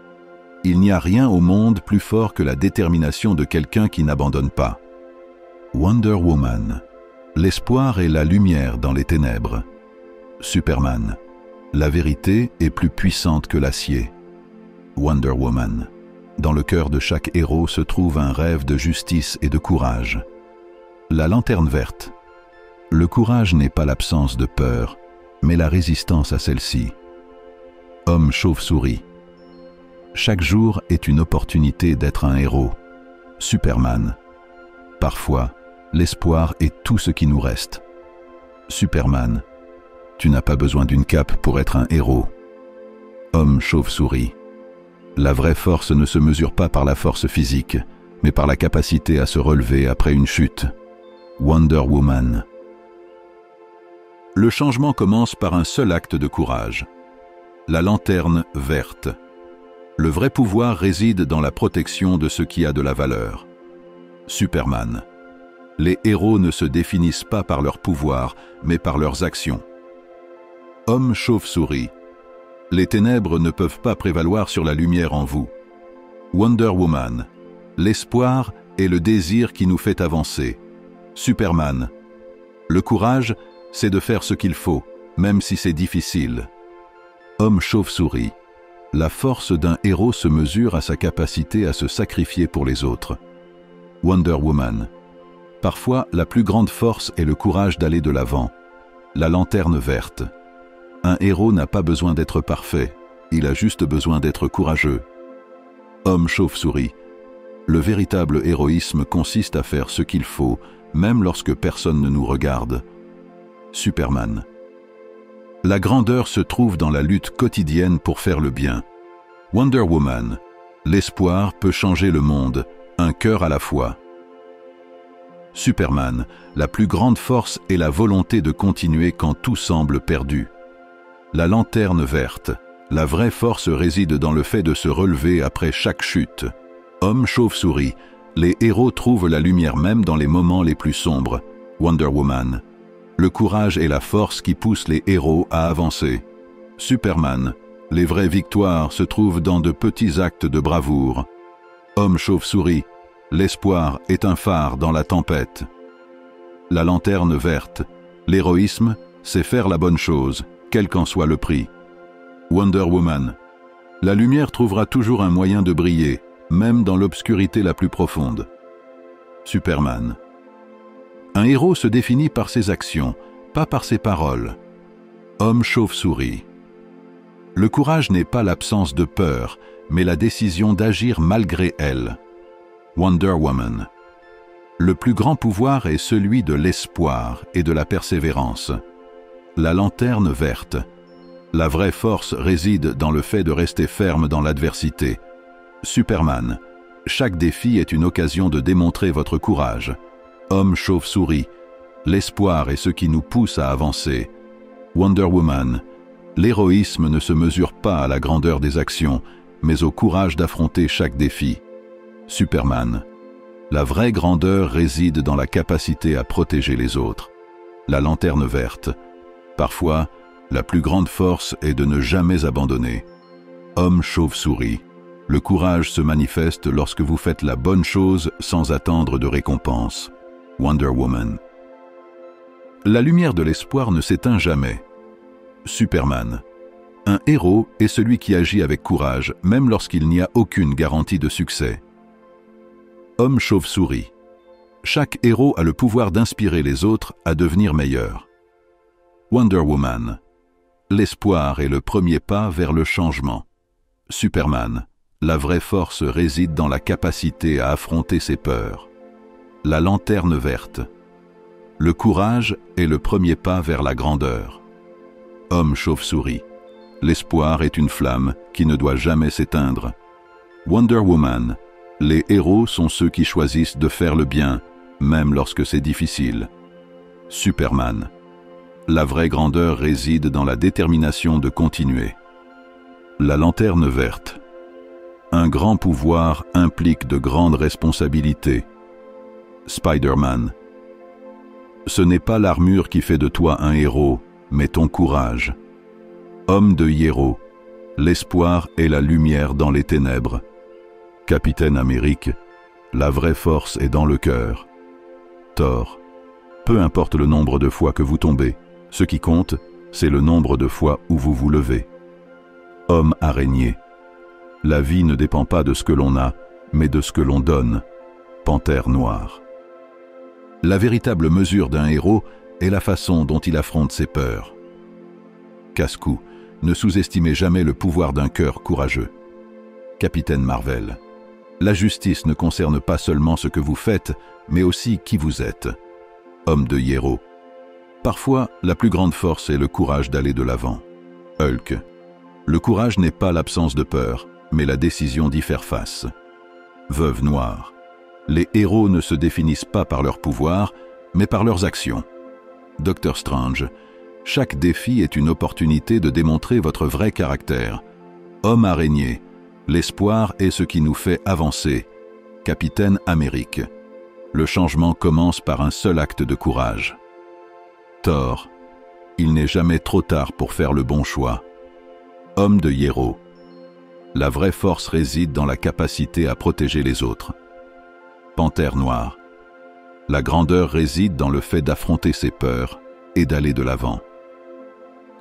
Il n'y a rien au monde plus fort que la détermination de quelqu'un qui n'abandonne pas. Wonder Woman. L'espoir est la lumière dans les ténèbres. Superman. La vérité est plus puissante que l'acier. Wonder Woman. Dans le cœur de chaque héros se trouve un rêve de justice et de courage. La lanterne verte. Le courage n'est pas l'absence de peur, mais la résistance à celle-ci. Homme chauve-souris. Chaque jour est une opportunité d'être un héros. Superman. Parfois, l'espoir est tout ce qui nous reste. Superman. Tu n'as pas besoin d'une cape pour être un héros. Homme chauve-souris. La vraie force ne se mesure pas par la force physique, mais par la capacité à se relever après une chute. Wonder Woman. Le changement commence par un seul acte de courage. La lanterne verte. Le vrai pouvoir réside dans la protection de ce qui a de la valeur. Superman. Les héros ne se définissent pas par leur pouvoir, mais par leurs actions. Homme chauve-souris. Les ténèbres ne peuvent pas prévaloir sur la lumière en vous. Wonder Woman. L'espoir est le désir qui nous fait avancer. Superman. Le courage, c'est de faire ce qu'il faut, même si c'est difficile. Homme chauve-souris. La force d'un héros se mesure à sa capacité à se sacrifier pour les autres. Wonder Woman. Parfois, la plus grande force est le courage d'aller de l'avant. La lanterne verte. Un héros n'a pas besoin d'être parfait, il a juste besoin d'être courageux. Homme chauve-souris. Le véritable héroïsme consiste à faire ce qu'il faut, même lorsque personne ne nous regarde. Superman. La grandeur se trouve dans la lutte quotidienne pour faire le bien. Wonder Woman. L'espoir peut changer le monde, un cœur à la fois. Superman, la plus grande force est la volonté de continuer quand tout semble perdu. La lanterne verte, la vraie force réside dans le fait de se relever après chaque chute. Homme chauve-souris, les héros trouvent la lumière même dans les moments les plus sombres. Wonder Woman. Le courage est la force qui pousse les héros à avancer. Superman. Les vraies victoires se trouvent dans de petits actes de bravoure. Homme chauve-souris. L'espoir est un phare dans la tempête. La lanterne verte. L'héroïsme, c'est faire la bonne chose, quel qu'en soit le prix. Wonder Woman. La lumière trouvera toujours un moyen de briller, même dans l'obscurité la plus profonde. Superman. Un héros se définit par ses actions, pas par ses paroles. Homme chauve-souris. Le courage n'est pas l'absence de peur, mais la décision d'agir malgré elle. Wonder Woman. Le plus grand pouvoir est celui de l'espoir et de la persévérance. La lanterne verte. La vraie force réside dans le fait de rester ferme dans l'adversité. Superman. Chaque défi est une occasion de démontrer votre courage. Homme chauve-souris. L'espoir est ce qui nous pousse à avancer. Wonder Woman. L'héroïsme ne se mesure pas à la grandeur des actions, mais au courage d'affronter chaque défi. Superman. La vraie grandeur réside dans la capacité à protéger les autres. La lanterne verte. Parfois, la plus grande force est de ne jamais abandonner. Homme chauve-souris. Le courage se manifeste lorsque vous faites la bonne chose sans attendre de récompense. Wonder Woman. La lumière de l'espoir ne s'éteint jamais. Superman. Un héros est celui qui agit avec courage, même lorsqu'il n'y a aucune garantie de succès. Homme chauve-souris. Chaque héros a le pouvoir d'inspirer les autres à devenir meilleurs. Wonder Woman. L'espoir est le premier pas vers le changement. Superman. La vraie force réside dans la capacité à affronter ses peurs. La lanterne verte. Le courage est le premier pas vers la grandeur. Homme chauve-souris. L'espoir est une flamme qui ne doit jamais s'éteindre. Wonder Woman. Les héros sont ceux qui choisissent de faire le bien, même lorsque c'est difficile. Superman. La vraie grandeur réside dans la détermination de continuer. La lanterne verte. Un grand pouvoir implique de grandes responsabilités. Spider-Man. Ce n'est pas l'armure qui fait de toi un héros, mais ton courage. Homme de Hierro. L'espoir est la lumière dans les ténèbres. Capitaine Amérique. La vraie force est dans le cœur. Thor. Peu importe le nombre de fois que vous tombez, ce qui compte, c'est le nombre de fois où vous vous levez. Homme araignée. La vie ne dépend pas de ce que l'on a, mais de ce que l'on donne. Panthère noire. La véritable mesure d'un héros est la façon dont il affronte ses peurs. Casse-cou. Ne sous-estimez jamais le pouvoir d'un cœur courageux. Capitaine Marvel. La justice ne concerne pas seulement ce que vous faites, mais aussi qui vous êtes. Homme de Hierro. Parfois, la plus grande force est le courage d'aller de l'avant. Hulk. Le courage n'est pas l'absence de peur, mais la décision d'y faire face. Veuve noire. Les héros ne se définissent pas par leur pouvoir, mais par leurs actions. Docteur Strange. Chaque défi est une opportunité de démontrer votre vrai caractère. Homme araignée. L'espoir est ce qui nous fait avancer. Capitaine Amérique. Le changement commence par un seul acte de courage. Thor. Il n'est jamais trop tard pour faire le bon choix. Homme de Hierro. La vraie force réside dans la capacité à protéger les autres. Panthère noire. La grandeur réside dans le fait d'affronter ses peurs et d'aller de l'avant.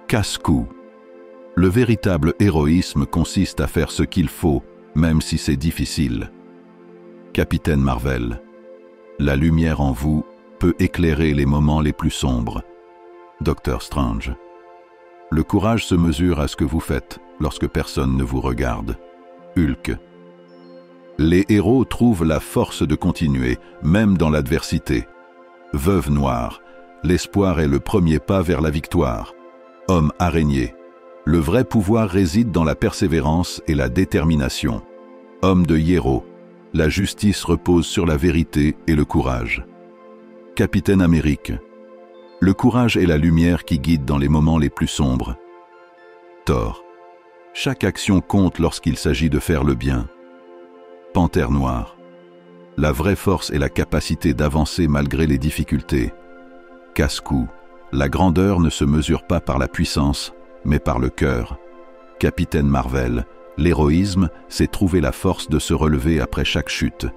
Casse-cou. Le véritable héroïsme consiste à faire ce qu'il faut, même si c'est difficile. Capitaine Marvel. La lumière en vous peut éclairer les moments les plus sombres. Docteur Strange. Le courage se mesure à ce que vous faites lorsque personne ne vous regarde. Hulk. Les héros trouvent la force de continuer, même dans l'adversité. Veuve noire. L'espoir est le premier pas vers la victoire. Homme araignée. Le vrai pouvoir réside dans la persévérance et la détermination. Homme de Hiero, la justice repose sur la vérité et le courage. Capitaine Amérique, le courage est la lumière qui guide dans les moments les plus sombres. Thor, chaque action compte lorsqu'il s'agit de faire le bien. Panthère noire, la vraie force est la capacité d'avancer malgré les difficultés. Casse-cou, la grandeur ne se mesure pas par la puissance, mais par le cœur. Capitaine Marvel, l'héroïsme, c'est trouver la force de se relever après chaque chute.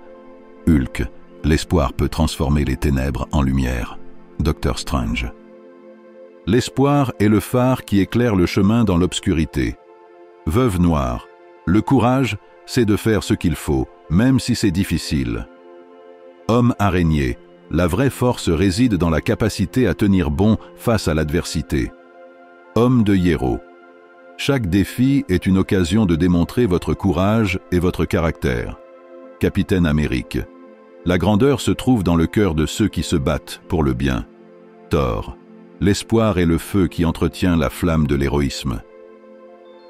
Hulk, l'espoir peut transformer les ténèbres en lumière. Docteur Strange. L'espoir est le phare qui éclaire le chemin dans l'obscurité. Veuve noire, le courage, c'est de faire ce qu'il faut, même si c'est difficile. Homme araignée, la vraie force réside dans la capacité à tenir bon face à l'adversité. Homme de Hiero, chaque défi est une occasion de démontrer votre courage et votre caractère. Capitaine Amérique, la grandeur se trouve dans le cœur de ceux qui se battent pour le bien. Thor, l'espoir est le feu qui entretient la flamme de l'héroïsme.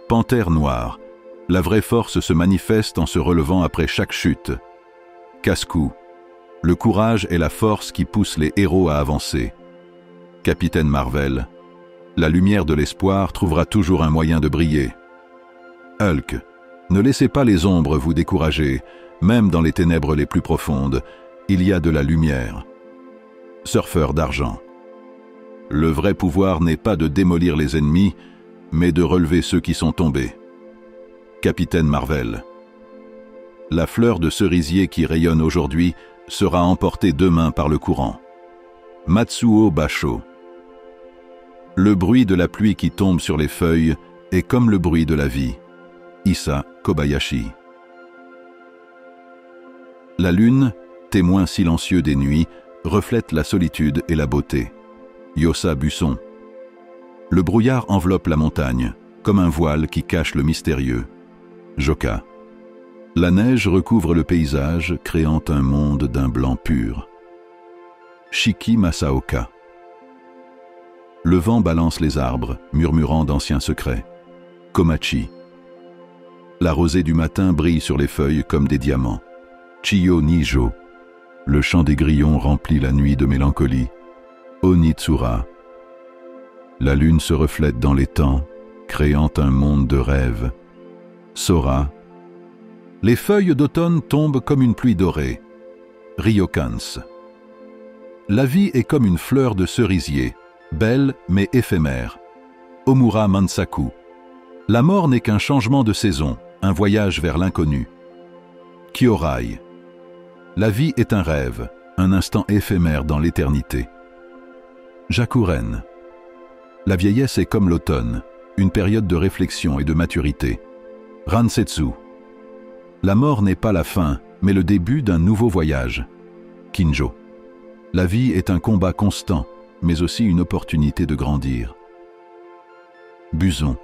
Panthère noire, la vraie force se manifeste en se relevant après chaque chute. Casse-cou, le courage est la force qui pousse les héros à avancer. Capitaine Marvel, la lumière de l'espoir trouvera toujours un moyen de briller. Hulk, ne laissez pas les ombres vous décourager, même dans les ténèbres les plus profondes, il y a de la lumière. Surfeur d'argent, le vrai pouvoir n'est pas de démolir les ennemis, mais de relever ceux qui sont tombés. Capitaine Marvel, la fleur de cerisier qui rayonne aujourd'hui sera emportée demain par le courant. Matsuo Basho, le bruit de la pluie qui tombe sur les feuilles est comme le bruit de la vie. Issa Kobayashi. La lune, témoin silencieux des nuits, reflète la solitude et la beauté. Yosa Busson. Le brouillard enveloppe la montagne, comme un voile qui cache le mystérieux. Joka. La neige recouvre le paysage, créant un monde d'un blanc pur. Shiki Masaoka. Le vent balance les arbres, murmurant d'anciens secrets. Komachi. La rosée du matin brille sur les feuilles comme des diamants. Chiyo Nijo. Le chant des grillons remplit la nuit de mélancolie. Onitsura. La lune se reflète dans les temps, créant un monde de rêves. Sora. Les feuilles d'automne tombent comme une pluie dorée. Ryokans. La vie est comme une fleur de cerisier, belle mais éphémère. Omura Mansaku. La mort n'est qu'un changement de saison, un voyage vers l'inconnu. Kyorai. La vie est un rêve, un instant éphémère dans l'éternité. Jakuren. La vieillesse est comme l'automne, une période de réflexion et de maturité. Ransetsu. La mort n'est pas la fin, mais le début d'un nouveau voyage. Kinjo. La vie est un combat constant, mais aussi une opportunité de grandir. Buson.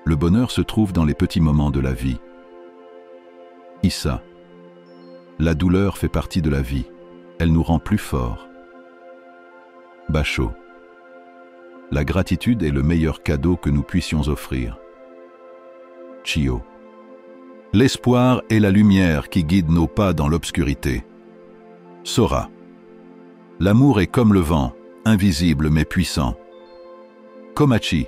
Le bonheur se trouve dans les petits moments de la vie. Issa. La douleur fait partie de la vie. Elle nous rend plus forts. Basho. La gratitude est le meilleur cadeau que nous puissions offrir. Chiyo. L'espoir est la lumière qui guide nos pas dans l'obscurité. Sora. L'amour est comme le vent, invisible mais puissant. Komachi.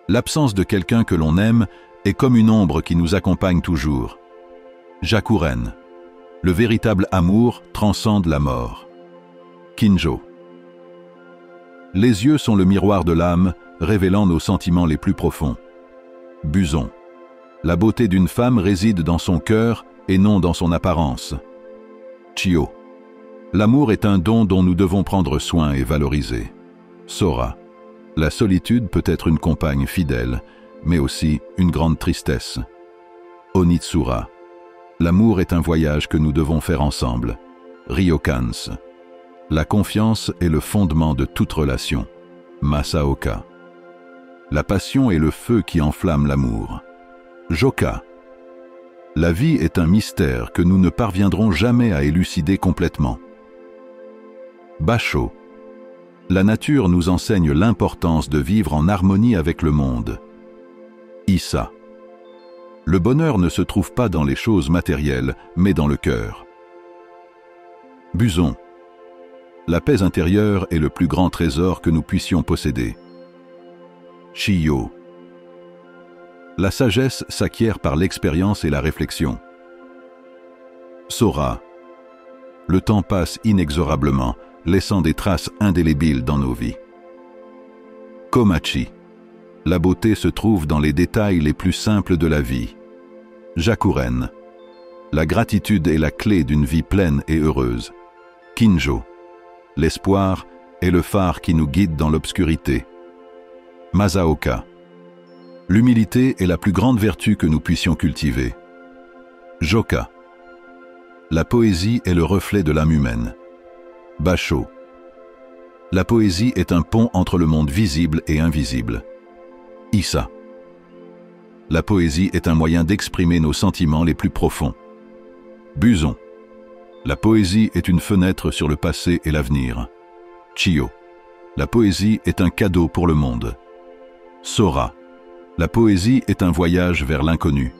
L'absence de quelqu'un que l'on aime est comme une ombre qui nous accompagne toujours. Jakuren. Le véritable amour transcende la mort. Kinjo. Les yeux sont le miroir de l'âme, révélant nos sentiments les plus profonds. Buson. La beauté d'une femme réside dans son cœur et non dans son apparence. Chiyo. L'amour est un don dont nous devons prendre soin et valoriser. Sora. La solitude peut être une compagne fidèle, mais aussi une grande tristesse. Onitsura. L'amour est un voyage que nous devons faire ensemble. Ryokans. La confiance est le fondement de toute relation. Masaoka. La passion est le feu qui enflamme l'amour. Joka. La vie est un mystère que nous ne parviendrons jamais à élucider complètement. Basho. La nature nous enseigne l'importance de vivre en harmonie avec le monde. Issa. Le bonheur ne se trouve pas dans les choses matérielles, mais dans le cœur. Buson. La paix intérieure est le plus grand trésor que nous puissions posséder. Chiyo. La sagesse s'acquiert par l'expérience et la réflexion. Sora. Le temps passe inexorablement, laissant des traces indélébiles dans nos vies. Komachi. La beauté se trouve dans les détails les plus simples de la vie. Jakuren. La gratitude est la clé d'une vie pleine et heureuse. Kinjo. L'espoir est le phare qui nous guide dans l'obscurité. Masaoka. L'humilité est la plus grande vertu que nous puissions cultiver. Joka. La poésie est le reflet de l'âme humaine. Basho. La poésie est un pont entre le monde visible et invisible. Issa. La poésie est un moyen d'exprimer nos sentiments les plus profonds. Buson. La poésie est une fenêtre sur le passé et l'avenir. Chiyo. La poésie est un cadeau pour le monde. Sora. La poésie est un voyage vers l'inconnu.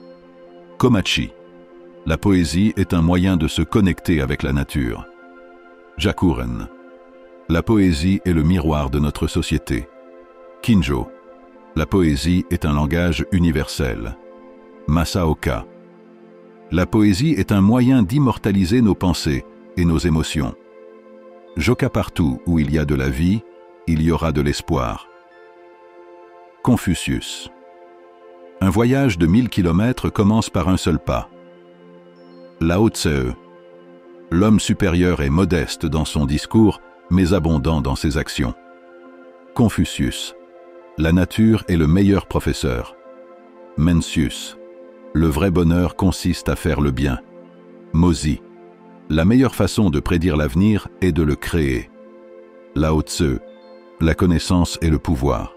Komachi. La poésie est un moyen de se connecter avec la nature. Jakuren. La poésie est le miroir de notre société. Kinjo. La poésie est un langage universel. Masaoka. La poésie est un moyen d'immortaliser nos pensées et nos émotions. Joka. Partout où il y a de la vie, il y aura de l'espoir. Confucius. Un voyage de 1000 kilomètres commence par un seul pas. Lao Tse. L'homme supérieur est modeste dans son discours, mais abondant dans ses actions. Confucius. La nature est le meilleur professeur. Mencius. Le vrai bonheur consiste à faire le bien. Mozi. La meilleure façon de prédire l'avenir est de le créer. Lao Tse. La connaissance est le pouvoir.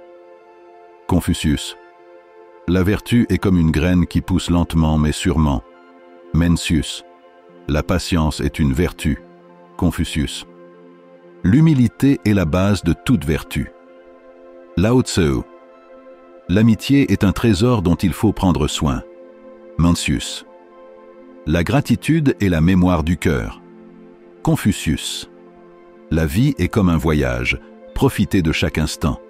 Confucius. La vertu est comme une graine qui pousse lentement mais sûrement. Mencius. La patience est une vertu. Confucius. L'humilité est la base de toute vertu. Lao Tse. L'amitié est un trésor dont il faut prendre soin. Mencius. La gratitude est la mémoire du cœur. Confucius. La vie est comme un voyage, profitez de chaque instant.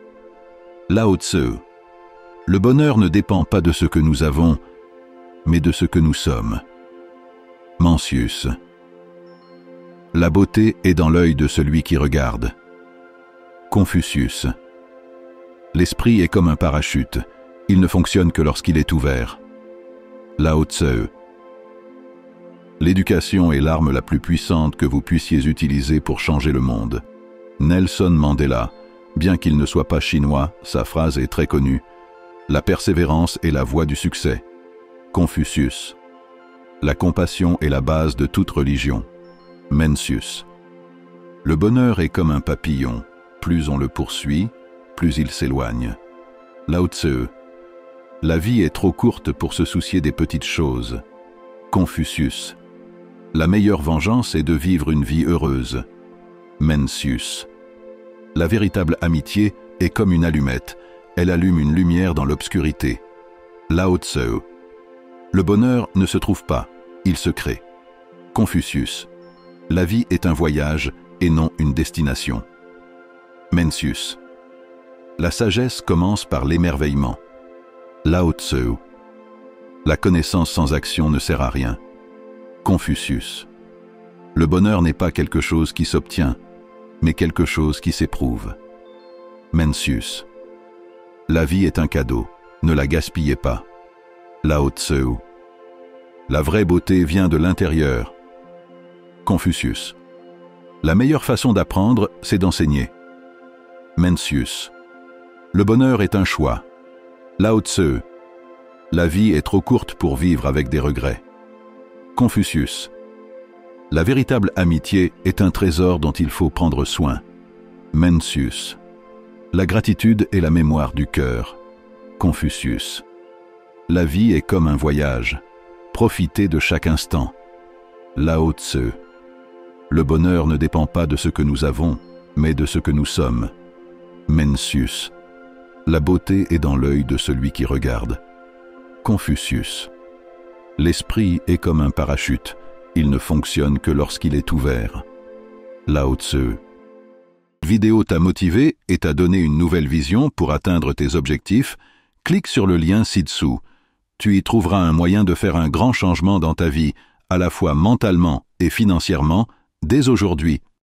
Lao Tse. Le bonheur ne dépend pas de ce que nous avons, mais de ce que nous sommes. Mencius. La beauté est dans l'œil de celui qui regarde. Confucius. L'esprit est comme un parachute, il ne fonctionne que lorsqu'il est ouvert. Lao Tse. L'éducation est l'arme la plus puissante que vous puissiez utiliser pour changer le monde. Nelson Mandela, bien qu'il ne soit pas chinois, sa phrase est très connue. La persévérance est la voie du succès. Confucius. La compassion est la base de toute religion. Mencius. Le bonheur est comme un papillon. Plus on le poursuit, plus il s'éloigne. Lao Tse. La vie est trop courte pour se soucier des petites choses. Confucius. La meilleure vengeance est de vivre une vie heureuse. Mencius. La véritable amitié est comme une allumette. Elle allume une lumière dans l'obscurité. Lao Tse. Le bonheur ne se trouve pas, il se crée. Confucius. La vie est un voyage et non une destination. Mencius. La sagesse commence par l'émerveillement. Lao Tse. La connaissance sans action ne sert à rien. Confucius. Le bonheur n'est pas quelque chose qui s'obtient, mais quelque chose qui s'éprouve. Mencius. La vie est un cadeau, ne la gaspillez pas. Lao Tse. La vraie beauté vient de l'intérieur. Confucius. La meilleure façon d'apprendre, c'est d'enseigner. Mencius. Le bonheur est un choix. Lao Tse. La vie est trop courte pour vivre avec des regrets. Confucius. La véritable amitié est un trésor dont il faut prendre soin. Mencius. La gratitude est la mémoire du cœur. Confucius. La vie est comme un voyage. Profitez de chaque instant. Lao Tse. Le bonheur ne dépend pas de ce que nous avons, mais de ce que nous sommes. Mencius. La beauté est dans l'œil de celui qui regarde. Confucius. L'esprit est comme un parachute. Il ne fonctionne que lorsqu'il est ouvert. Lao Tzu. Cette vidéo t'a motivé et t'a donné une nouvelle vision pour atteindre tes objectifs. Clique sur le lien ci-dessous. Tu y trouveras un moyen de faire un grand changement dans ta vie, à la fois mentalement et financièrement, dès aujourd'hui.